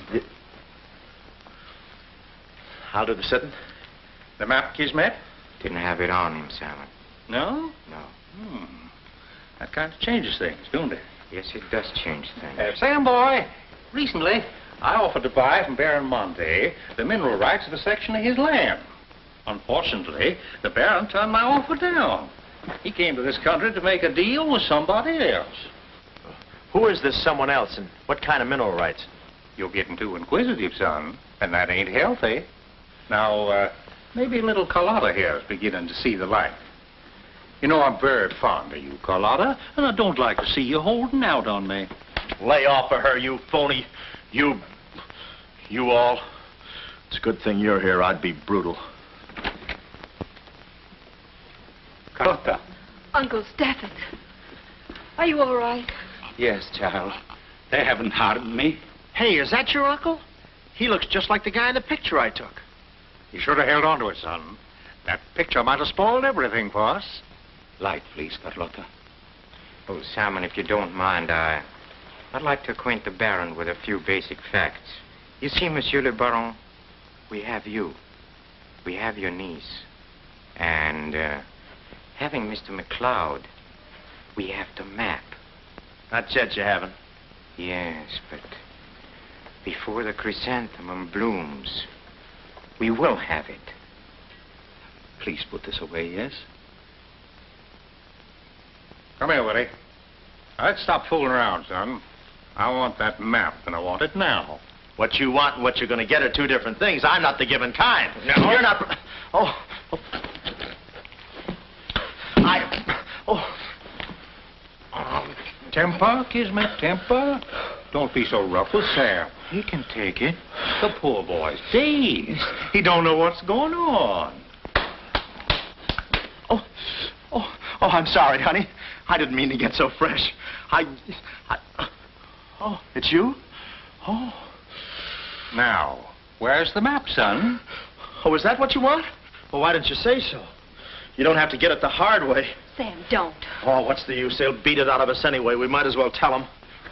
I'll do the sitting. The map, Kismet? Didn't have it on him, Simon. No? No. That kind of changes things, don't it? Yes, it does change things. Sam, boy, recently I offered to buy from Baron Monte the mineral rights of a section of his land. Unfortunately, the Baron turned my offer down. He came to this country to make a deal with somebody else. Who is this someone else, and what kind of mineral rights? You're getting too inquisitive, son, and that ain't healthy. Now, maybe little Carlotta here is beginning to see the light. You know, I'm very fond of you, Carlotta, and I don't like to see you holding out on me. Lay off of her, you phony. You all. It's a good thing you're here. I'd be brutal. Carlotta. Uncle Stafford. Are you all right? Yes, child. They haven't harmed me. Hey, is that your uncle? He looks just like the guy in the picture I took. You should have held on to it, son. That picture might have spoiled everything for us. Light, please, Carlotta. Oh, Simon, if you don't mind, I'd like to acquaint the Baron with a few basic facts. You see, Monsieur le Baron, we have you. We have your niece. And, having Mr. McLeod, we have the map. Not yet, you haven't. Yes, but before the chrysanthemum blooms, we will have it. Please put this away, yes? Come here, Willie. Let's stop fooling around, son. I want that map, and I want it now. What you want and what you're going to get are two different things. I'm not the given kind. No. You're not... Oh. Temper, Kismet, temper. Don't be so rough with Sam. He can take it. The poor boy's dazed. He don't know what's going on. Oh, I'm sorry, honey. I didn't mean to get so fresh. Oh, it's you? Oh. Now, where's the map, son? Oh, is that what you want? Well, why didn't you say so? You don't have to get it the hard way. Sam, don't. Oh, what's the use? They'll beat it out of us anyway. We might as well tell them.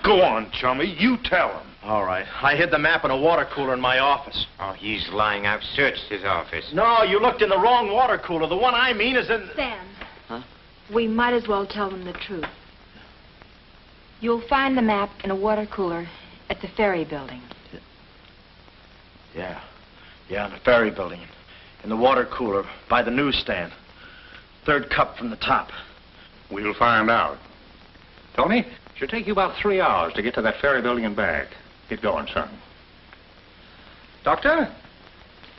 Go on, chummy. You tell him. All right. I hid the map in a water cooler in my office. Oh, he's lying. I've searched his office. No, you looked in the wrong water cooler. The one I mean is in... Sam. Huh? We might as well tell them the truth. You'll find the map in a water cooler at the ferry building. Yeah, in the ferry building. In the water cooler by the newsstand. Third cup from the top. We'll find out. Tony, should take you about 3 hours to get to that ferry building and back. Get going, son. Doctor,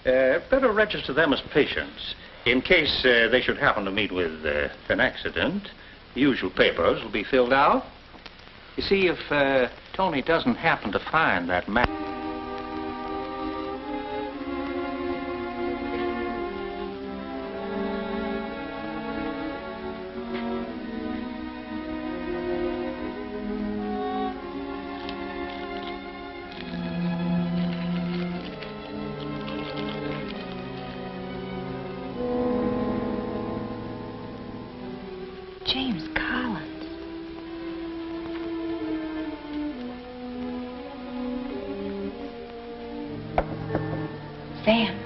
better register them as patients. In case they should happen to meet with an accident, the usual papers will be filled out. You see, if Tony doesn't happen to find that map... James Collins. Sam.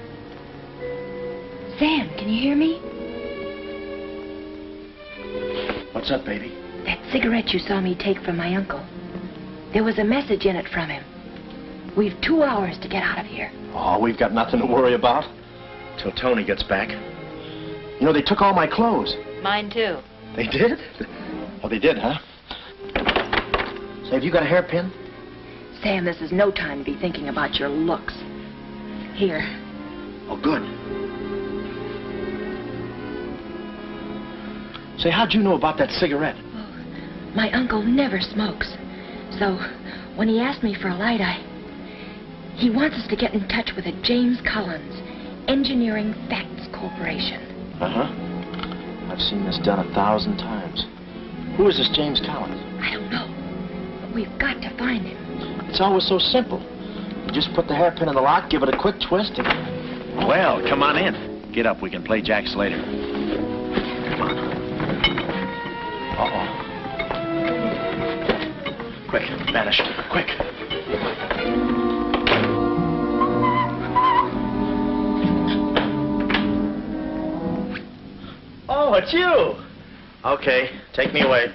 Sam, can you hear me? What's up, baby? That cigarette you saw me take from my uncle. There was a message in it from him. We've 2 hours to get out of here. Oh, we've got nothing to worry about. Till Tony gets back. You know, they took all my clothes. Mine, too. They did? Oh, they did, huh? Say, have you got a hairpin? Sam, this is no time to be thinking about your looks. Here. Oh, good. Say, how'd you know about that cigarette? Oh, my uncle never smokes. So, when he asked me for a light, he wants us to get in touch with a James Collins, Engineering Facts Corporation. Uh-huh. I've seen this done 1,000 times. Who is this James Collins? I don't know. But we've got to find him. It's always so simple. You just put the hairpin in the lock, give it a quick twist, and... Well, come on in. Get up. We can play jacks later. Come on. Uh-oh. Quick, vanish. Quick. Oh, it's you. Okay, take me away.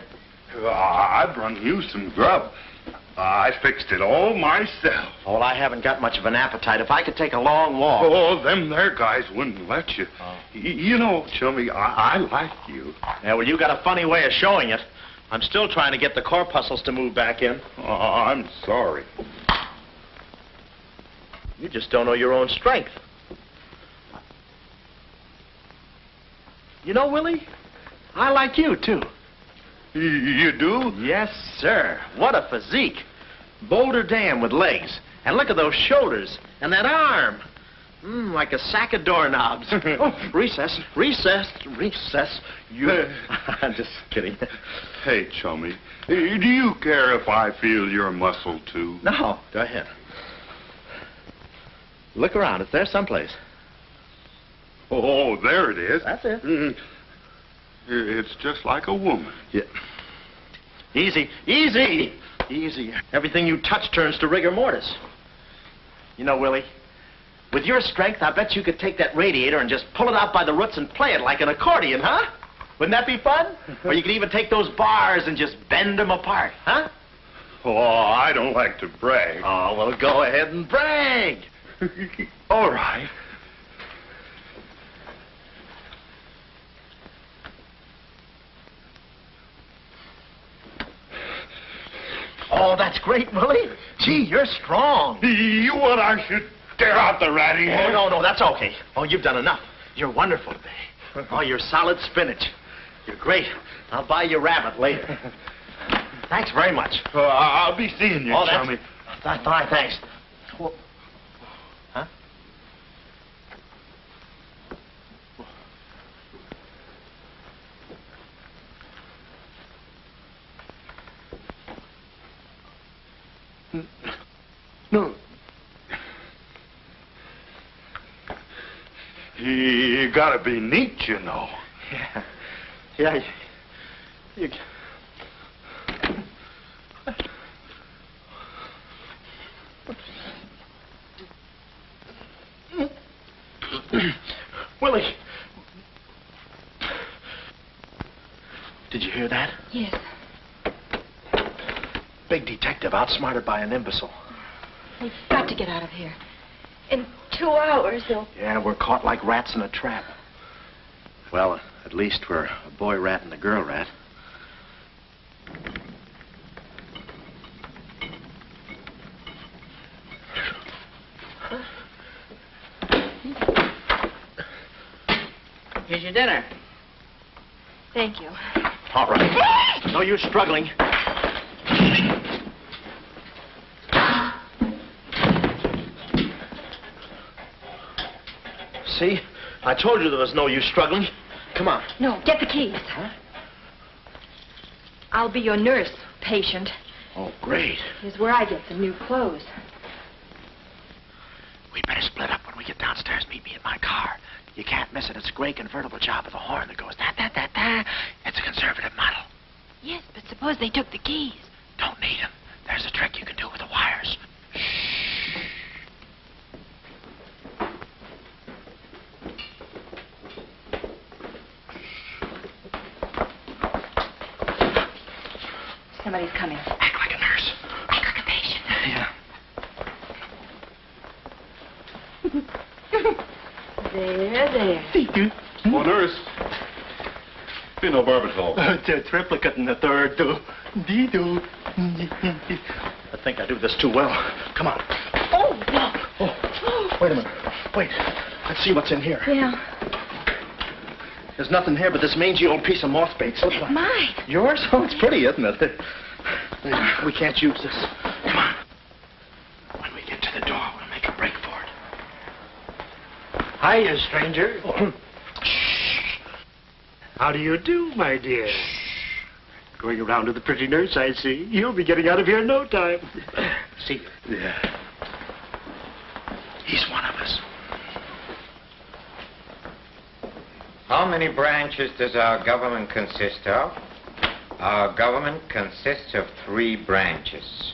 I brung you some grub. I fixed it all myself. Oh, well, I haven't got much of an appetite. If I could take a long walk... Oh, them there guys wouldn't let you. Oh. You know, chummy, I like you. Yeah, well, you got a funny way of showing it. I'm still trying to get the corpuscles to move back in. Oh, I'm sorry. You just don't know your own strength. You know, Willie, I like you, too. You do? Yes, sir. What a physique. Boulder Dam with legs. And look at those shoulders. And that arm. Like a sack of doorknobs. Oh, recess, recess, recess. I'm just kidding. Hey, chummy, do you care if I feel your muscle, too? No, go ahead. Look around. It's there someplace. Oh, there it is. That's it. It's just like a woman. Yeah. Easy, easy, easy. Everything you touch turns to rigor mortis. You know, Willie, With your strength, I bet you could take that radiator and just pull it out by the roots and play it like an accordion, huh? Wouldn't that be fun? Or you could even take those bars and just bend them apart, huh? Oh, I don't like to brag. Oh, well, go ahead and brag. All right. Oh, that's great, Willie. Gee, you're strong. You want I should tear out the ratty head? Oh, no, that's okay. Oh, you've done enough. You're wonderful today. Oh, you're solid spinach. You're great. I'll buy you rabbit later. Thanks very much. I'll be seeing you, chummy. Thanks. Well, huh? No. You gotta be neat, you know. Yeah. You... Willie. Did you hear that? Yes. Big detective outsmarted by an imbecile. We've got to get out of here. In 2 hours, they'll... Yeah, we're caught like rats in a trap. Well, at least we're a boy rat and a girl rat. Here's your dinner. Thank you. All right. No use struggling. See? I told you there was no use struggling. Come on. No, get the keys. Huh? I'll be your nurse, patient. Oh, great. Here's where I get some new clothes. We better split up when we get downstairs. Meet me in my car. You can't miss it. It's a gray convertible job with a horn that goes da-da-da-da. It's a conservative model. Yes, but suppose they took the keys. Don't need them. There's a trick you can do with the wires. Somebody's coming. Act like a nurse. Act like a patient. Yeah. There. Oh, nurse. Be no barbital. It's a triplicate in the third. I think I do this too well. Come on. Oh, no. Oh, wait a minute. Wait. Let's see what's in here. Yeah. There's nothing here but this mangy old piece of moth bait. It's mine. Yours? Oh, it's pretty, isn't it? We can't use this. Come on. When we get to the door, we'll make a break for it. Hiya, stranger. Shh. How do you do, my dear? Going around to the pretty nurse, I see. You'll be getting out of here in no time. See you. Yeah. He's one of us. How many branches does our government consist of? Our government consists of 3 branches.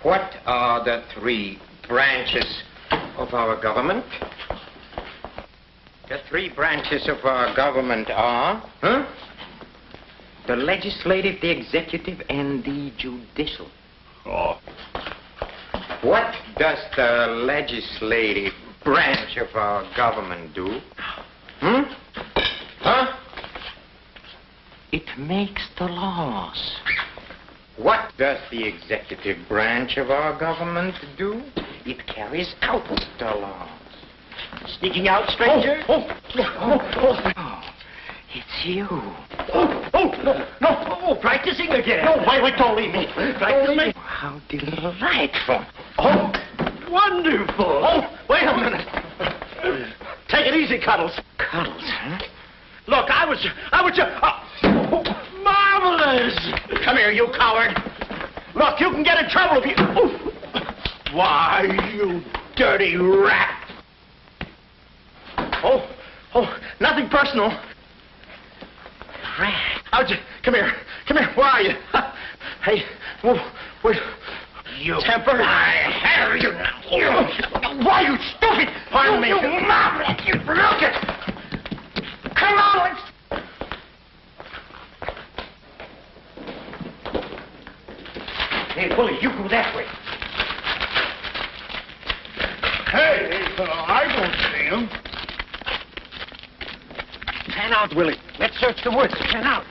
What are the 3 branches of our government? The 3 branches of our government are, the legislative, the executive, and the judicial. Oh. What does the legislative branch of our government do? It makes the laws. What does the executive branch of our government do? It carries out the laws. Sneaking out, stranger? Oh, it's you. No, practicing again. No, wait, don't leave me. Practicing. How delightful. Oh, wonderful. Oh, wait a minute. Take it easy, Cuddles. Cuddles, huh? Look, I was marvelous. Come here, you coward. Look, you can get in trouble if you... Why, you dirty rat. Oh, nothing personal. Rat. How'd you... Come here. Where are you? Hey, wait. You. Temper? I have you now. You. Why, you stupid? Pardon me. You maverick. You look it. Come on, let's... Hey, Willie, you go that way. Hey, I don't see him. Pan out, Willie. Let's search the woods. Pan out.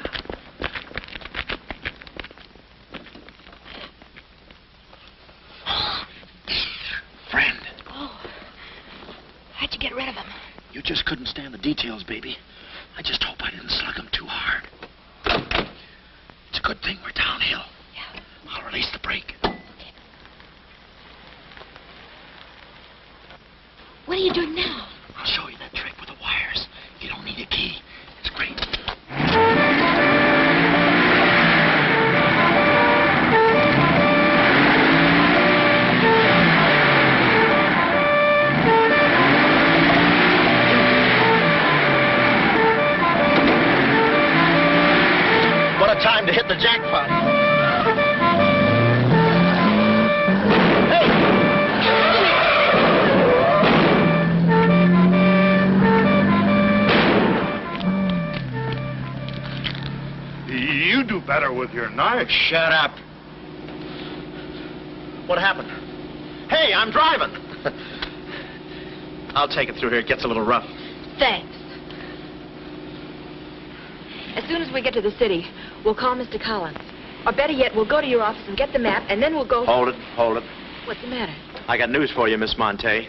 Friend, Oh. How'd you get rid of him? you just couldn't stand the details, baby. I just hope I didn't slug him too hard. It's a good thing we're downhill. Yeah. I'll release the brake. What are you doing now? I'll show you that trick with the wires. You don't need a key. It's great. What a time to hit the jackpot. You do better with your knife. Shut up. What happened? Hey, I'm driving. I'll take it through here. It gets a little rough. Thanks. As soon as we get to the city, we'll call Mr. Collins. Or better yet, we'll go to your office and get the map, and then we'll go... Hold it, hold it. What's the matter? I got news for you, Miss Monte.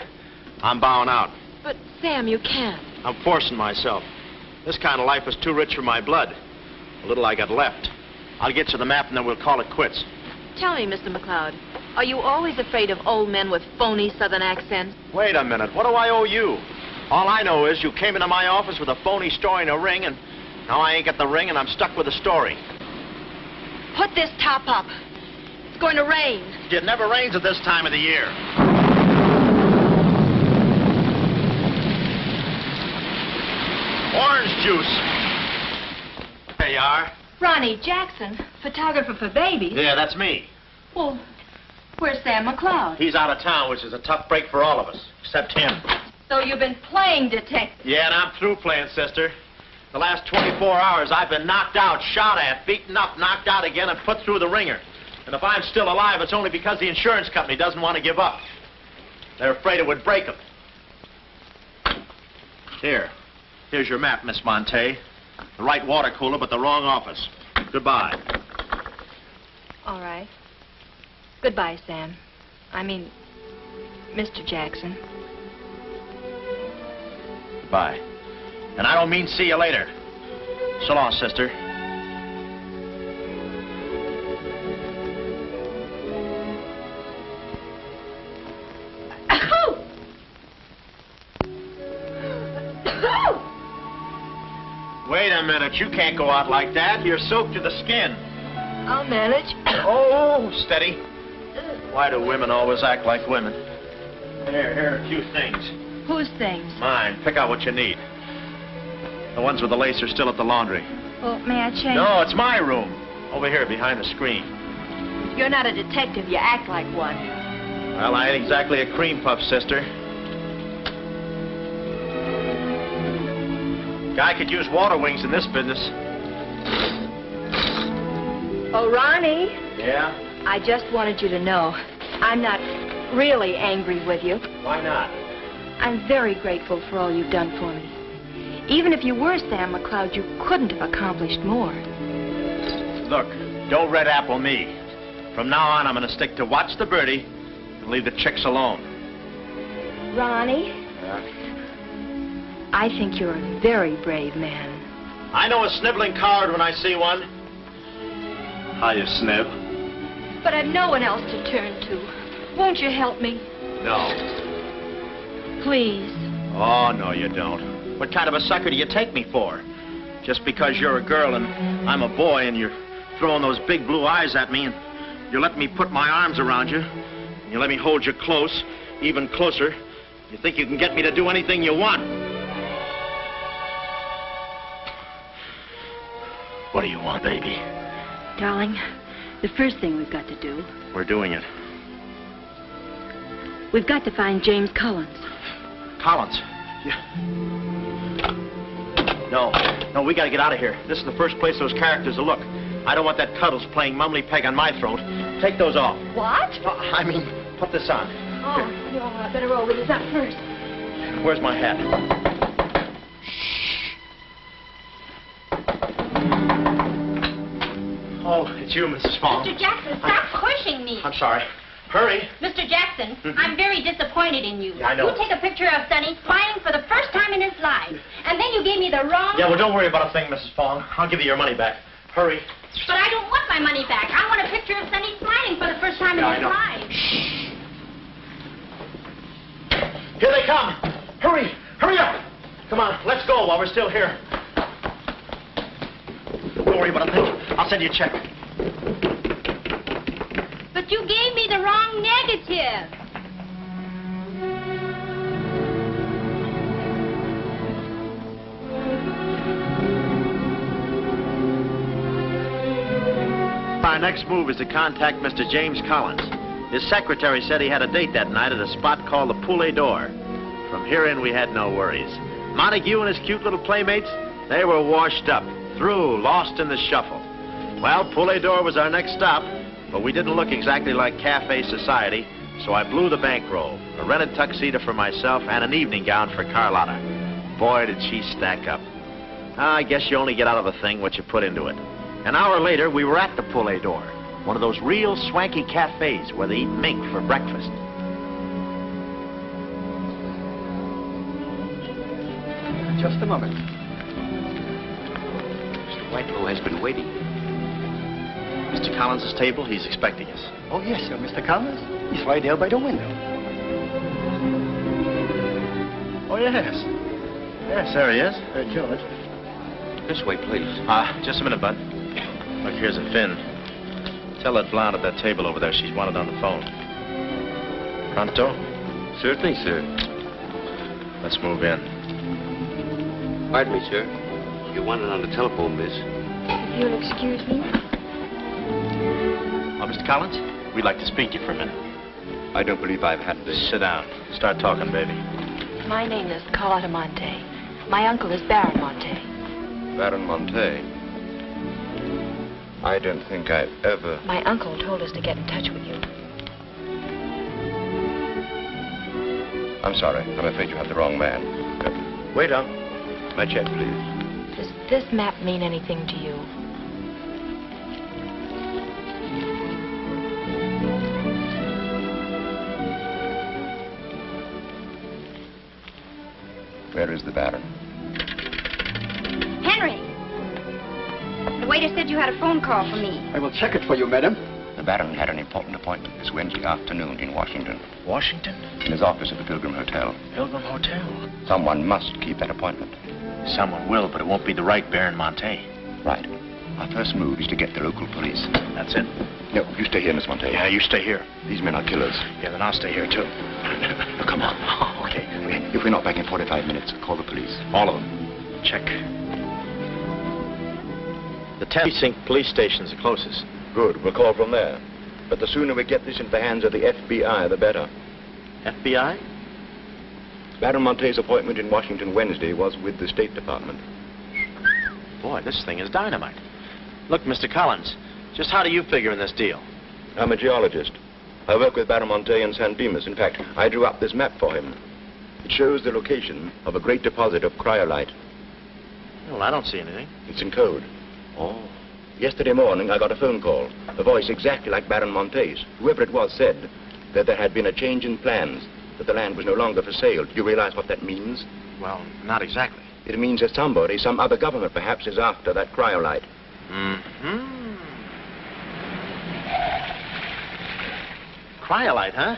I'm bowing out. But, Sam, you can't. I'm forcing myself. This kind of life is too rich for my blood. The little I got left. I'll get you the map, and then we'll call it quits. Tell me, Mr. McLeod, are you always afraid of old men with phony southern accents? Wait a minute. What do I owe you? All I know is you came into my office with a phony story and a ring, and now I ain't got the ring, and I'm stuck with the story. Put this top up. It's going to rain. It never rains at this time of the year. Orange juice. There you are. Ronnie Jackson, photographer for babies. Yeah, that's me. Well, where's Sam McLeod? He's out of town, which is a tough break for all of us, except him. So you've been playing detective. Yeah, and I'm through playing, sister. The last 24 hours, I've been knocked out, shot at, beaten up, knocked out again, and put through the ringer. And if I'm still alive, it's only because the insurance company doesn't want to give up. They're afraid it would break them. Here's your map, Miss Monte. The right water cooler, but the wrong office. Goodbye. All right. Goodbye, Sam. I mean, Mr. Jackson. Goodbye. And I don't mean see you later. So long, sister. Wait a minute. You can't go out like that. You're soaked to the skin. I'll manage. Oh, steady. Why do women always act like women? Here are a few things. Whose things? Mine. Pick out what you need. The ones with the lace are still at the laundry. Well, may I change? No, it's my room. Over here, behind the screen. You're not a detective. You act like one. Well, I ain't exactly a cream puff, sister. Guy could use water wings in this business. Oh, Ronnie. Yeah? I just wanted you to know I'm not really angry with you. Why not? I'm very grateful for all you've done for me. Even if you were Sam McLeod, you couldn't have accomplished more. Look, don't red apple me. From now on, I'm going to stick to watch the birdie and leave the chicks alone. Ronnie, Yeah? I think you're a very brave man. I know a sniveling coward when I see one. Hiya, Snib. But I've no one else to turn to. Won't you help me? No. Please. Oh, no, you don't. What kind of a sucker do you take me for? Just because you're a girl and I'm a boy and you're throwing those big blue eyes at me and you're letting me put my arms around you and you let me hold you close, even closer, you think you can get me to do anything you want. What do you want, baby? Darling, the first thing we've got to do... We're doing it. We've got to find James Collins. Collins? Yeah. No, we gotta get out of here. This is the first place those characters will look. I don't want that Cuddles playing mumbly peg on my throat. Take those off. What? I mean, put this on. Oh, no, I better roll with this up first. Where's my hat? Oh, it's you, Mrs. Fong. Mr. Jackson, stop pushing me. I'm sorry. Hurry. Mr. Jackson, I'm very disappointed in you. Yeah, I know. You take a picture of Sonny smiling for the first time in his life, and then you gave me the wrong... Yeah, well, don't worry about a thing, Mrs. Fong. I'll give you your money back. Hurry. But I don't want my money back. I want a picture of Sonny smiling for the first time in his life. Here they come. Hurry. Hurry up. Come on, let's go while we're still here. Don't worry about a thing. I'll send you a check. But you gave me the wrong negative. Our next move is to contact Mr. James Collins. His secretary said he had a date that night at a spot called the Poulet d'Or. From here in, we had no worries. Montague and his cute little playmates, they were washed up, through, lost in the shuffle. Well, Poulet d'Or was our next stop, but we didn't look exactly like cafe society, so I blew the bankroll, a rented tuxedo for myself and an evening gown for Carlotta. Boy, did she stack up. I guess you only get out of a thing what you put into it. An hour later, we were at the Poulet d'Or, one of those real swanky cafes where they eat mink for breakfast. Just a moment. Mr. Whitelaw has been waiting. Mr. Collins' table, he's expecting us. Oh, yes, sir. Mr. Collins? He's right there by the window. Oh, yes. Yes, there he is. George. This way, please. Just a minute, Bud. Look, here's a fin. Tell that blonde at that table over there she's wanted on the phone. Pronto? Certainly, sir. Let's move in. Pardon me, sir. You wanted on the telephone, miss. If you'll excuse me. Oh, Mr. Collins, we'd like to speak to you for a minute. I don't believe I've had this. Sit down. Start talking, baby. My name is Carlotta Monte. My uncle is Baron Monte. Baron Monte. I don't think I've ever... My uncle told us to get in touch with you. I'm sorry. I'm afraid you have the wrong man. Wait up. My check, please. Does this map mean anything to you? Where is the Baron? Henry! The waiter said you had a phone call for me. I will check it for you, madam. The Baron had an important appointment this Wednesday afternoon in Washington. Washington? In his office at the Pilgrim Hotel. Pilgrim Hotel? Someone must keep that appointment. Someone will, but it won't be the right Baron Monte. Right. Our first move is to get the local police. That's it? No, you stay here, Miss Monte. Yeah, you stay here. These men are killers. Yeah, then I'll stay here, too. No, come on. Oh, okay. If we're not back in 45 minutes, call the police. All of them. Check. The 10th precinct police station's the closest. Good. We'll call from there. But the sooner we get this into the hands of the FBI, the better. FBI? Baron Monte's appointment in Washington Wednesday was with the State Department. Boy, this thing is dynamite. Look, Mr. Collins, just how do you figure in this deal? I'm a geologist. I work with Baron Monte in San Dimas. In fact, I drew up this map for him. It shows the location of a great deposit of cryolite. Well, I don't see anything. It's in code. Oh. Yesterday morning, I got a phone call. A voice exactly like Baron Monte's. Whoever it was said that there had been a change in plans, that the land was no longer for sale. Do you realize what that means? Well, not exactly. It means that somebody, some other government perhaps, is after that cryolite. Mm-hmm. Cryolite, huh?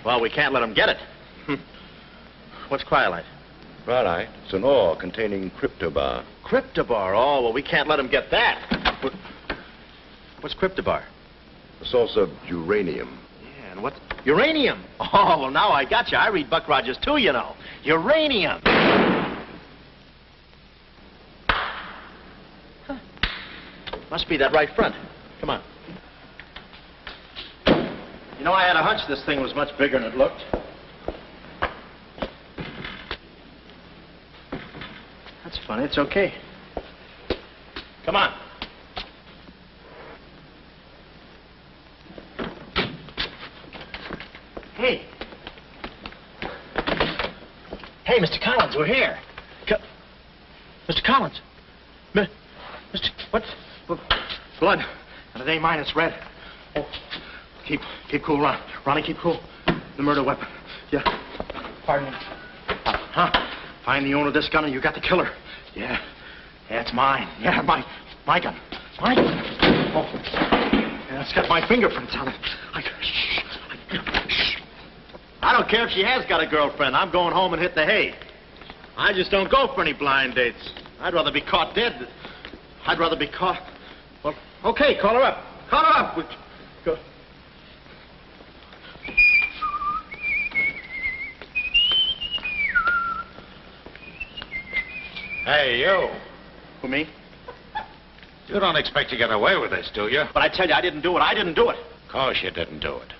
Well, we can't let them get it. What's cryolite? Cryolite? It's an ore containing cryptobar. Cryptobar? Oh, well, we can't let them get that. What's cryptobar? A source of uranium. Yeah, and what? Uranium? Oh, well, now I got you. I read Buck Rogers, too, you know. Uranium. Huh. Must be that right front. Come on. You know, I had a hunch this thing was much bigger than it looked. funny. It's okay. Come on. Hey. Hey, Mr. Collins, we're here. Mr. Collins. Mr. What? Blood. And it ain't mine, it's red. Oh, keep cool, Ron. Ronnie, keep cool. The murder weapon. Yeah. Pardon me. Find the owner of this gun and you got the killer. Yeah. Yeah, it's mine. Yeah, my gun. My gun. Oh. Yeah, it's got my fingerprints on it. I don't care if she has got a girlfriend. I'm going home and hit the hay. I just don't go for any blind dates. I'd rather be caught dead. I'd rather be caught... Well, okay, call her up. Call her up. Go. Hey, you. Who, me? You don't expect to get away with this, do you? But I tell you, I didn't do it. I didn't do it. Of course you didn't do it.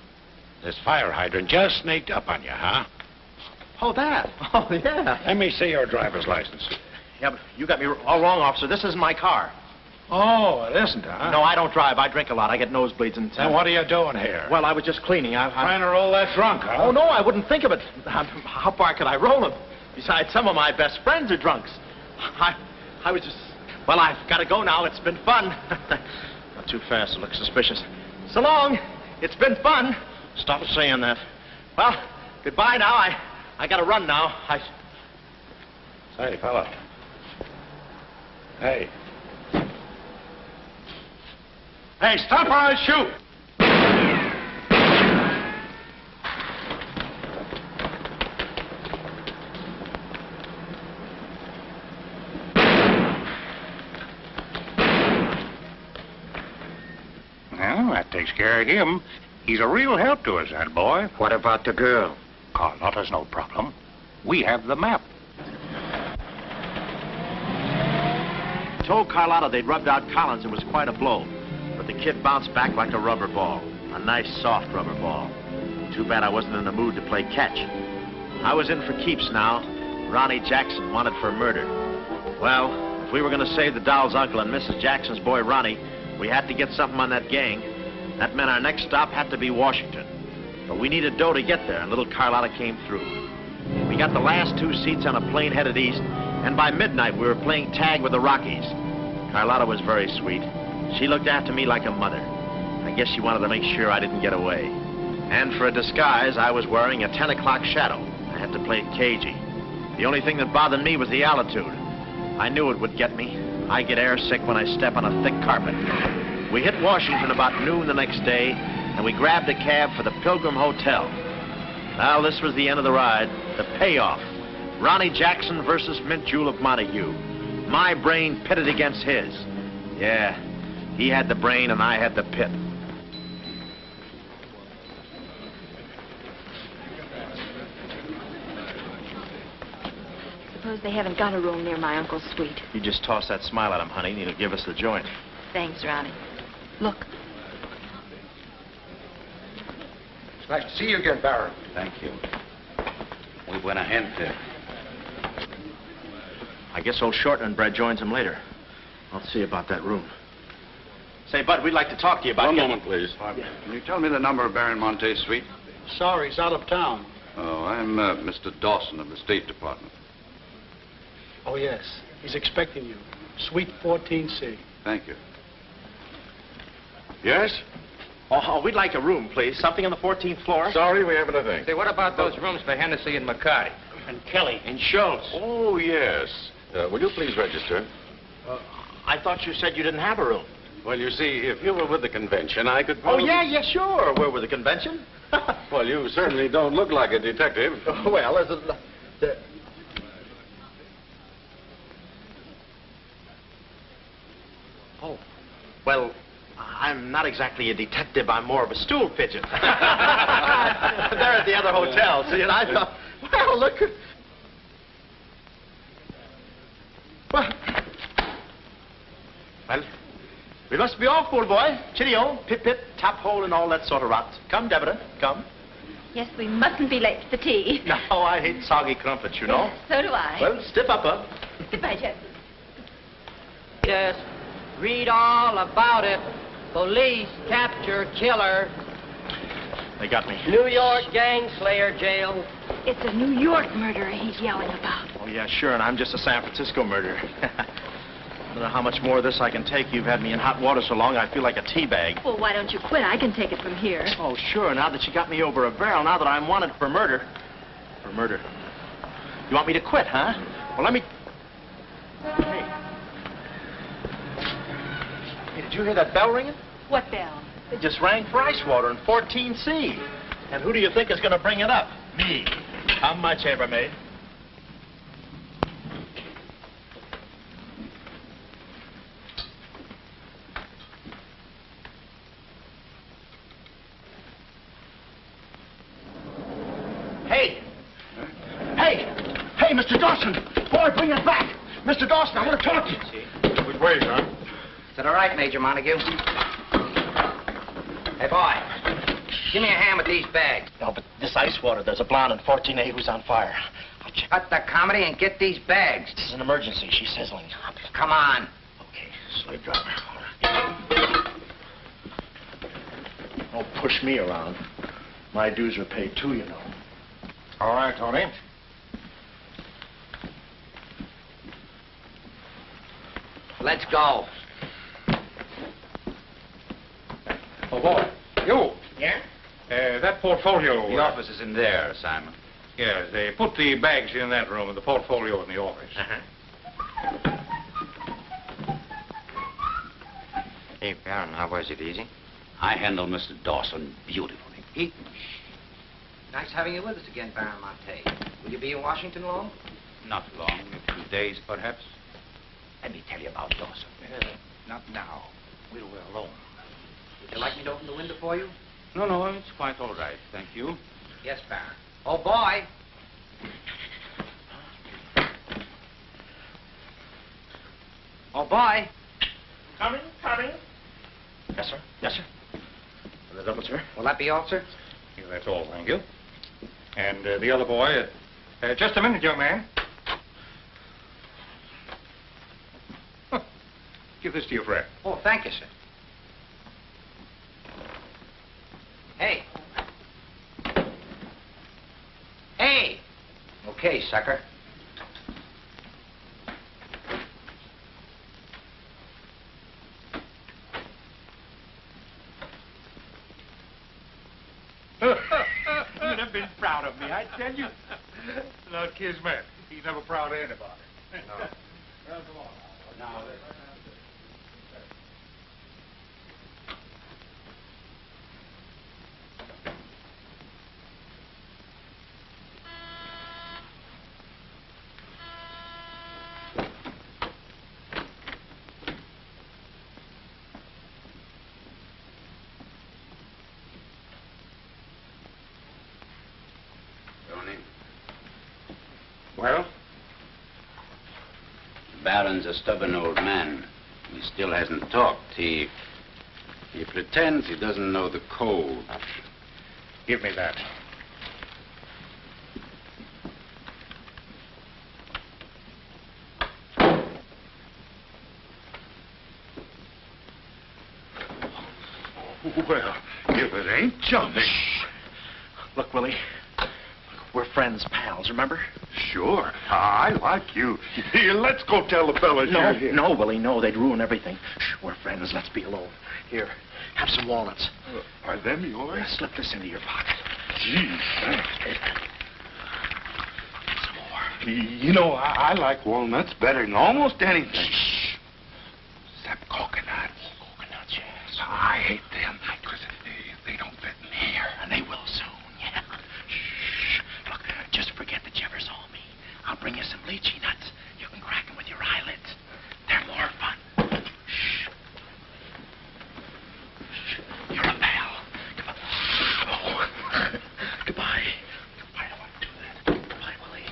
This fire hydrant just sneaked up on you, huh? Oh, that? Oh, yeah. Let me see your driver's license. Yeah, but you got me all wrong, officer. This isn't my car. Oh, it isn't, huh? No, I don't drive. I drink a lot. I get nosebleeds and... Then what are you doing here? Well, I was just cleaning. Trying to roll that drunk, huh? Oh, no, I wouldn't think of it. How far could I roll them? Besides, some of my best friends are drunks. I was just... Well, I've got to go now. It's been fun. Not too fast. It looks suspicious. So long. It's been fun. Stop saying that. Well, goodbye now. I got to run now. Say, fella. Hey. Hey, stop or I'll shoot! Well, that takes care of him. He's a real help to us, that boy. What about the girl? Carlotta's no problem. We have the map. Told Carlotta they'd rubbed out Collins. It was quite a blow. But the kid bounced back like a rubber ball. A nice, soft rubber ball. Too bad I wasn't in the mood to play catch. I was in for keeps now. Ronnie Jackson wanted for murder. Well, if we were going to save the doll's uncle and Mrs. Jackson's boy, Ronnie, we had to get something on that gang. That meant our next stop had to be Washington. But we needed dough to get there, and little Carlotta came through. We got the last 2 seats on a plane headed east, and by midnight we were playing tag with the Rockies. Carlotta was very sweet. She looked after me like a mother. I guess she wanted to make sure I didn't get away. And for a disguise, I was wearing a 10 o'clock shadow. I had to play it cagey. The only thing that bothered me was the altitude. I knew it would get me. I get airsick when I step on a thick carpet. We hit Washington about noon the next day, and we grabbed a cab for the Pilgrim Hotel. Well, this was the end of the ride, the payoff. Ronnie Jackson versus Mint Jewel of Montague. My brain pitted against his. Yeah, he had the brain and I had the pit. Suppose they haven't got a room near my uncle's suite. You just toss that smile at him, honey, and he'll give us the joint. Thanks, Ronnie. Look. It's nice to see you again, Baron. Thank you. Muy buena gente. I guess old Shortland joins him later. I'll see about that room. Say, Bud, we'd like to talk to you about... One moment, please. Can you tell me the number of Baron Monte's suite? Sorry, he's out of town. Oh, I'm Mr. Dawson of the State Department. Oh, yes. He's expecting you. Suite 14C. Thank you. Yes? Oh, we'd like a room, please. Something on the 14th floor. Sorry, we haven't a thing. Say, what about those rooms for Hennessy and McCarty? And Kelly. And Schultz? Oh, yes. Will you please register? I thought you said you didn't have a room. Well, you see, if you were with the convention, I could Oh, probably... yeah, sure. We're with the convention. Well, you certainly don't look like a detective. Well, is it... Oh, well, I'm not exactly a detective. I'm more of a stool pigeon. They're at the other hotel, see, and I thought, well, look... Well, we must be off, old boy. Cheerio, pip-pip, tap hole, and all that sort of rot. Come, Deborah, come. Yes, we mustn't be late for tea. No, I hate soggy crumpets, you know. So do I. Well, stiff upper. Goodbye, Jeff. Yes, read all about it. Police capture killer. They got me. New York gang slayer jailed. It's a New York murderer he's yelling about. Oh, yeah, sure, and I'm just a San Francisco murderer. I don't know how much more of this I can take. You've had me in hot water so long, I feel like a tea bag. Well, why don't you quit? I can take it from here. Oh, sure, now that you got me over a barrel, now that I'm wanted for murder. For murder. You want me to quit, huh? Well, let me... Hey, did you hear that bell ringing? What bell? It just rang for ice water in 14C. And who do you think is going to bring it up? Me. I'm my chambermaid. Hey! Hey! Hey, Mr. Dawson! Boy, bring it back! Mr. Dawson, I want to talk to you. Which way, huh? Is that all right, Major Montague? Hey, boy. Give me a hand with these bags. No, but this ice water, there's a blonde in 14A who's on fire. I'll check. Cut the comedy and get these bags. This is an emergency. She's sizzling. Come on. Okay, slave driver. Don't push me around. My dues are paid too, you know. All right, Tony. Let's go. Oh, boy. You. Yeah? That portfolio... The office is in there, Simon. Yes, they put the bags in that room and the portfolio in the office. Hey, Baron, how was it? Easy? I handle Mr. Dawson beautifully. Nice having you with us again, Baron Monte. Will you be in Washington long? Not long, a few days, perhaps. Let me tell you about Dawson. Not now. We're alone. Would you like me to open the window for you? No, it's quite all right, thank you. Yes, Baron. Oh, boy. Oh, boy. Coming. Yes, sir. Yes, sir. The double, sir. Will that be all, sir? Yeah, that's all, thank you. And the other boy, just a minute, young man. Huh. Give this to your friend. Oh, thank you, sir. Hey. Hey. Okay, sucker. You'd have been proud of me, I tell you. Not Kismet. He's never proud of anybody. No. Well, come on now. Well? The Baron's a stubborn old man. He still hasn't talked. He pretends he doesn't know the code. Give me that. Well, if it ain't Johnny. Look, Willie. We're friends, pals, remember? Sure. I like you. Here, let's go tell the fellas you're here. No, Willie, no. They'd ruin everything. Shh, we're friends. Let's be alone. Here, have some walnuts. Are them yours? Slip this into your pocket. Gee, thanks. Some more. You know, I like walnuts better than almost anything. Shh. Except coconuts. Coconuts, yes. I hate them because they don't fit in here. And they will soon, yeah. Shh. Look, just forget that you ever saw me. I'll bring you some lychee nuts. You can crack them with your eyelids. They're more fun. Shh. Shh. You're a pal. Come on. Oh. Goodbye. I don't want to do that. Goodbye, Willie.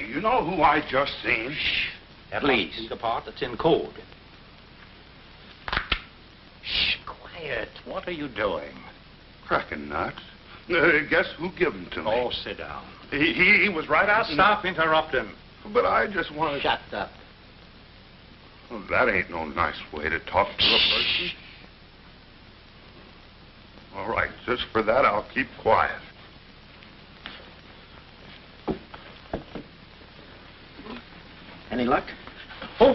you know who I just seen? Shh. That must be the part that's in code. Shh, quiet. What are you doing? Cracking nuts. Guess who gave them to me? Oh, sit down. He was right out. Stop interrupting. But I just want to... Shut up. Well, that ain't no nice way to talk to a person. All right, just for that, I'll keep quiet. Any luck? Oh!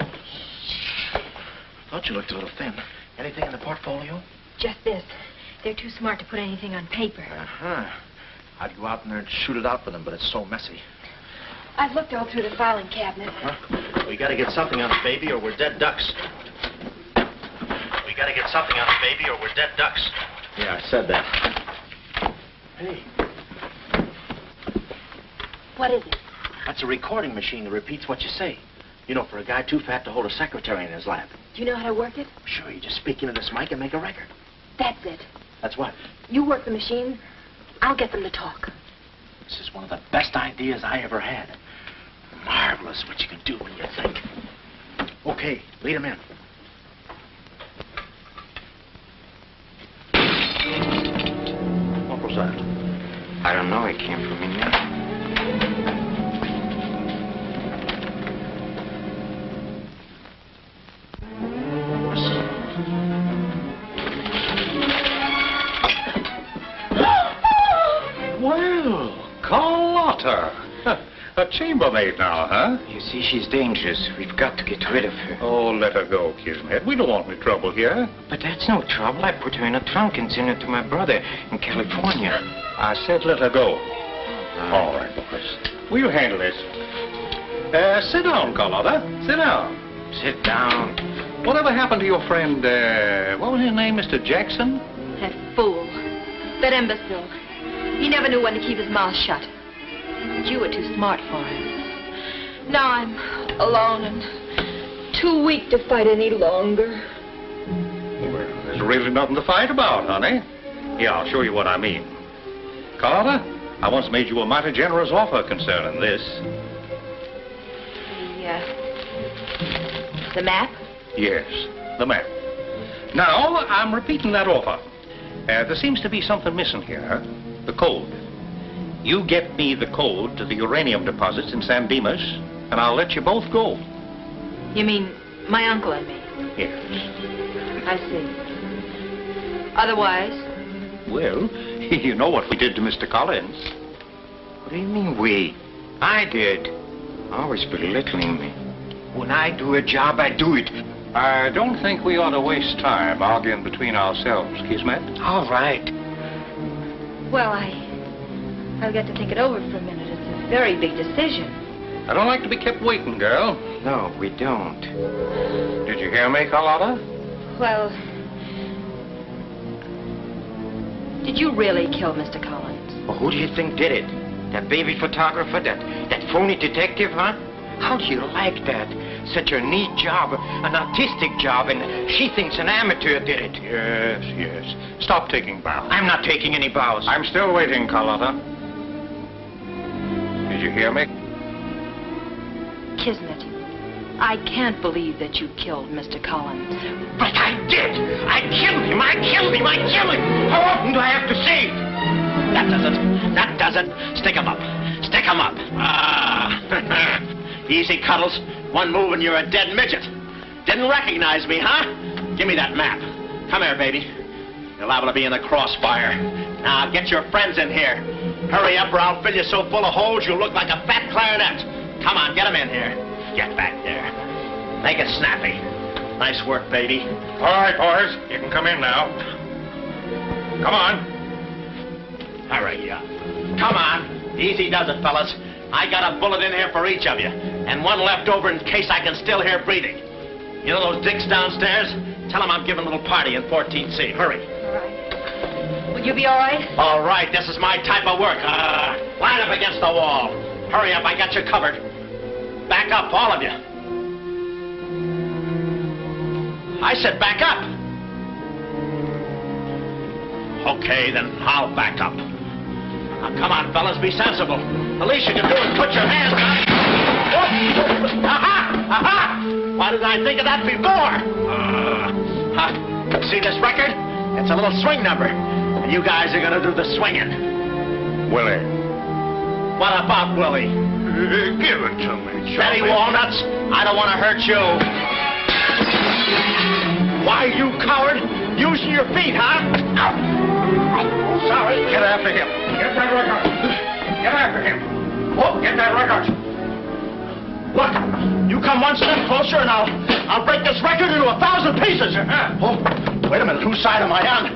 Thought you looked a little thin. Anything in the portfolio? Just this. They're too smart to put anything on paper. Uh-huh. I'd go out in there and shoot it out with them, but it's so messy. I've looked all through the filing cabinet. Huh? We gotta get something on it, baby, or we're dead ducks. We gotta get something on it, baby, or we're dead ducks. Yeah, I said that. Hey. What is it? That's a recording machine that repeats what you say. You know, for a guy too fat to hold a secretary in his lap. Do you know how to work it? Sure, you just speak into this mic and make a record. That's it. That's what? You work the machine, I'll get them to talk. This is one of the best ideas I ever had. Marvelous what you can do when you think. Okay, lead him in. What was that? I don't know. It came from in there. Well, Carlotta. A chambermaid now, huh? You see, she's dangerous. We've got to get rid of her. Oh, let her go, Kismet. We don't want any trouble here. But that's no trouble. I put her in a trunk and sent her to my brother in California. I said let her go. All right, boys. We'll handle this. Sit down, Carlotta. Sit down. Sit down. Whatever happened to your friend, what was his name, Mr. Jackson? That fool. That imbecile. He never knew when to keep his mouth shut. You were too smart for him. Now I'm alone and too weak to fight any longer. Well, there's really nothing to fight about, honey. Here, I'll show you what I mean. Carlotta, I once made you a mighty generous offer concerning this. The map? Yes, the map. Now, I'm repeating that offer. There seems to be something missing here. The code. You get me the code to the uranium deposits in San Dimas, and I'll let you both go. You mean my uncle and me? Yes. I see. Otherwise? Well, you know what we did to Mr. Collins. What do you mean, we? I did. Always belittling me. When I do a job, I do it. I don't think we ought to waste time arguing between ourselves, Kismet. All right. Well, I'll get to think it over for a minute. It's a very big decision. I don't like to be kept waiting, girl. No, we don't. Did you hear me, Carlotta? Well, did you really kill Mr. Collins? Well, who do you think did it? That baby photographer? That phony detective, huh? How do you like that? Such a neat job, an artistic job, and she thinks an amateur did it. Yes, yes. Stop taking bows. I'm not taking any bows. I'm still waiting, Carlotta. Did you hear me? Kismet, I can't believe that you killed Mr. Collins. But I did! I killed him! I killed him! I killed him! How often do I have to say it? That does it. Stick 'em up. Stick 'em up. Easy, Cuddles. One move and you're a dead midget. Didn't recognize me, huh? Give me that map. Come here, baby. You're liable to be in the crossfire. Now, get your friends in here. Hurry up or I'll fill you so full of holes you'll look like a fat clarinet. Come on, get them in here. Get back there. Make it snappy. Nice work, baby. All right, boys. You can come in now. Come on. Hurry up. Come on. Easy does it, fellas. I got a bullet in here for each of you, and one left over in case I can still hear breathing. You know those dicks downstairs? Tell them I'm giving a little party in 14C. Hurry. All right. Will you be all right? All right, this is my type of work. Line up against the wall. Hurry up, I got you covered. Back up, all of you. I said back up. Okay, then I'll back up. Now, come on, fellas, be sensible. The least you can do is put your hands up. Aha! Why didn't I think of that before? See this record? It's a little swing number. And you guys are going to do the swinging. Willie. What about Willie? Give it to me, Steady, Walnuts. I don't want to hurt you. Why, you coward? Using your feet, huh? Sorry. Get after him. Get that record. Get after him. Oh, get that record. Look, you come one step closer and I'll break this record into 1,000 pieces. Oh, wait a minute. Whose side am I on?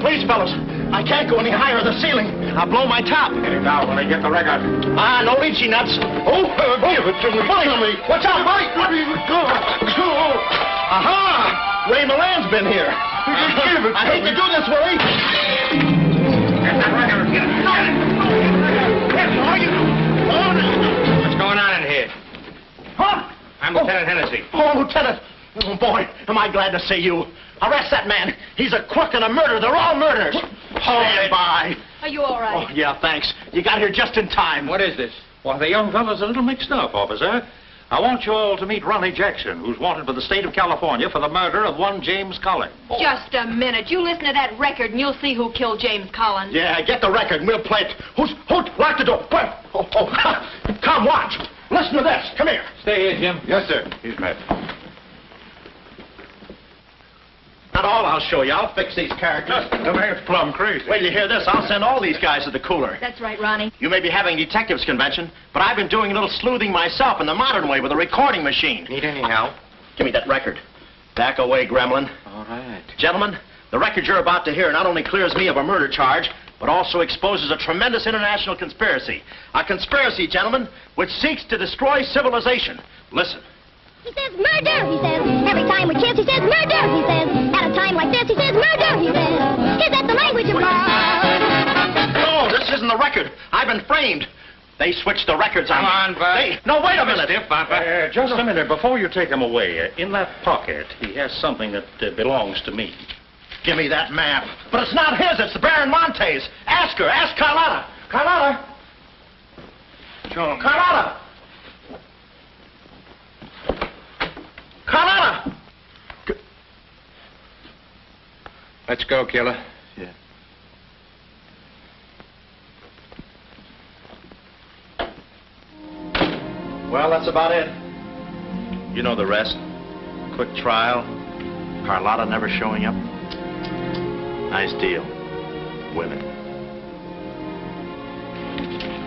Please, fellas. I can't go any higher than the ceiling. I'll blow my top. Get it down when I get the record. No lychee nuts. Give it to me. Buddy, watch out, buddy. Aha! Ray Milan's been here. Give it to I hate to do this, Willie. Get that record. Get it. What's going on in here? Huh? I'm Lieutenant Hennessy. Oh, Lieutenant. Oh, boy, am I glad to see you. Arrest that man. He's a crook and a murderer. They're all murderers. Stand by. Are you all right? Oh, yeah, thanks. You got here just in time. What is this? Well, the young fellow's a little mixed up, officer. I want you all to meet Ronnie Jackson, who's wanted for the state of California for the murder of one James Collins. Just a minute. You listen to that record and you'll see who killed James Collins. Yeah, get the record and we'll play it. Who? Lock the door. Come, watch. Listen to this. Come here. Stay here, Jim. Yes, sir. He's met. Not all I'll show you. I'll fix these characters. The man's plumb crazy. Wait till you hear this. I'll send all these guys to the cooler. That's right, Ronnie. You may be having a detectives convention, but I've been doing a little sleuthing myself in the modern way with a recording machine. Need any help? Give me that record. Back away, gremlin. All right. Gentlemen, the record you're about to hear not only clears me of a murder charge, but also exposes a tremendous international conspiracy. A conspiracy, gentlemen, which seeks to destroy civilization. Listen. He says murder, he says. Every time we kiss, he says murder, he says. At a time like this, he says murder, he says. Is that the language of love? No, this isn't the record. I've been framed. They switched the records on me. Come on, Bud. No, wait a minute. Just a minute. Before you take him away, in that pocket, he has something that belongs to me. Give me that map. But it's not his. It's the Baron Monte's. Ask her. Ask Carlotta. Carlotta. John. Carlotta. Carlotta. Let's go, killer. Yeah. Well, that's about it. You know the rest. Quick trial. Carlotta never showing up. Nice deal. Women.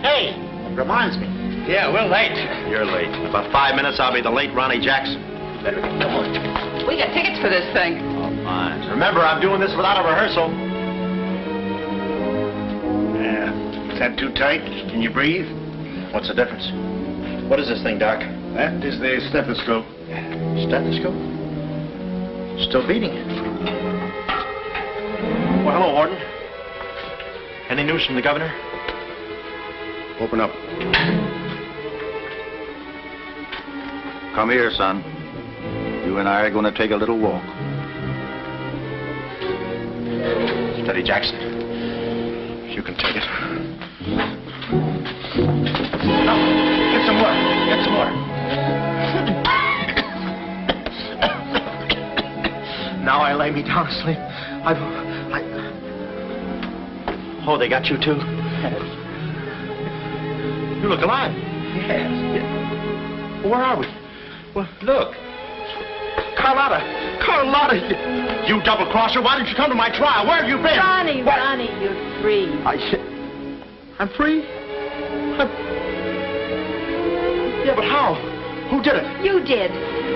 Hey, reminds me. Yeah, we're late. You're late. In about 5 minutes, I'll be the late Ronnie Jackson. Better get going. We got tickets for this thing. Oh, fine. Remember, I'm doing this without a rehearsal. Yeah. Is that too tight? Can you breathe? What's the difference? What is this thing, Doc? That is the stethoscope. Stethoscope? Still beating. Well, hello, Warden. Any news from the governor? Open up. Come here, son. You and I are going to take a little walk. Steady, Jackson. You can take it. No, get some more. Get some more. Now I lay me down to sleep. Oh, they got you too? Yes. You look alive. Yes. Where are we? Well, look. Carlotta. Carlotta. You double-crosser. Why didn't you come to my trial? Where have you been? Ronnie, what? Ronnie, you're free. I'm free? Yeah, but how? Who did it? You did.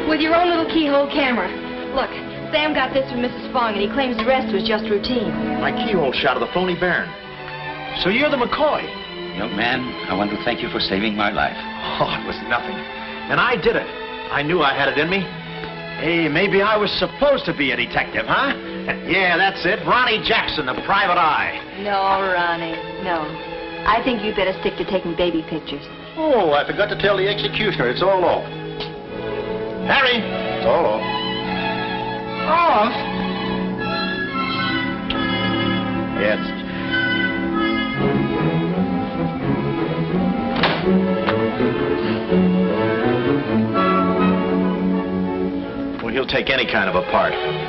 With your own little keyhole camera. Look, Sam got this from Mrs. Fong, and he claims the rest was just routine. My keyhole shot of the phony Baron. So you're the McCoy? Young man, I want to thank you for saving my life. Oh, it was nothing. And I did it. I knew I had it in me. Hey, maybe I was supposed to be a detective, huh? Yeah, that's it. Ronnie Jackson, the private eye. No, Ronnie, no. I think you'd better stick to taking baby pictures. Oh, I forgot to tell the executioner. It's all off. Harry! It's all off. Off? Yes. take any kind of a part.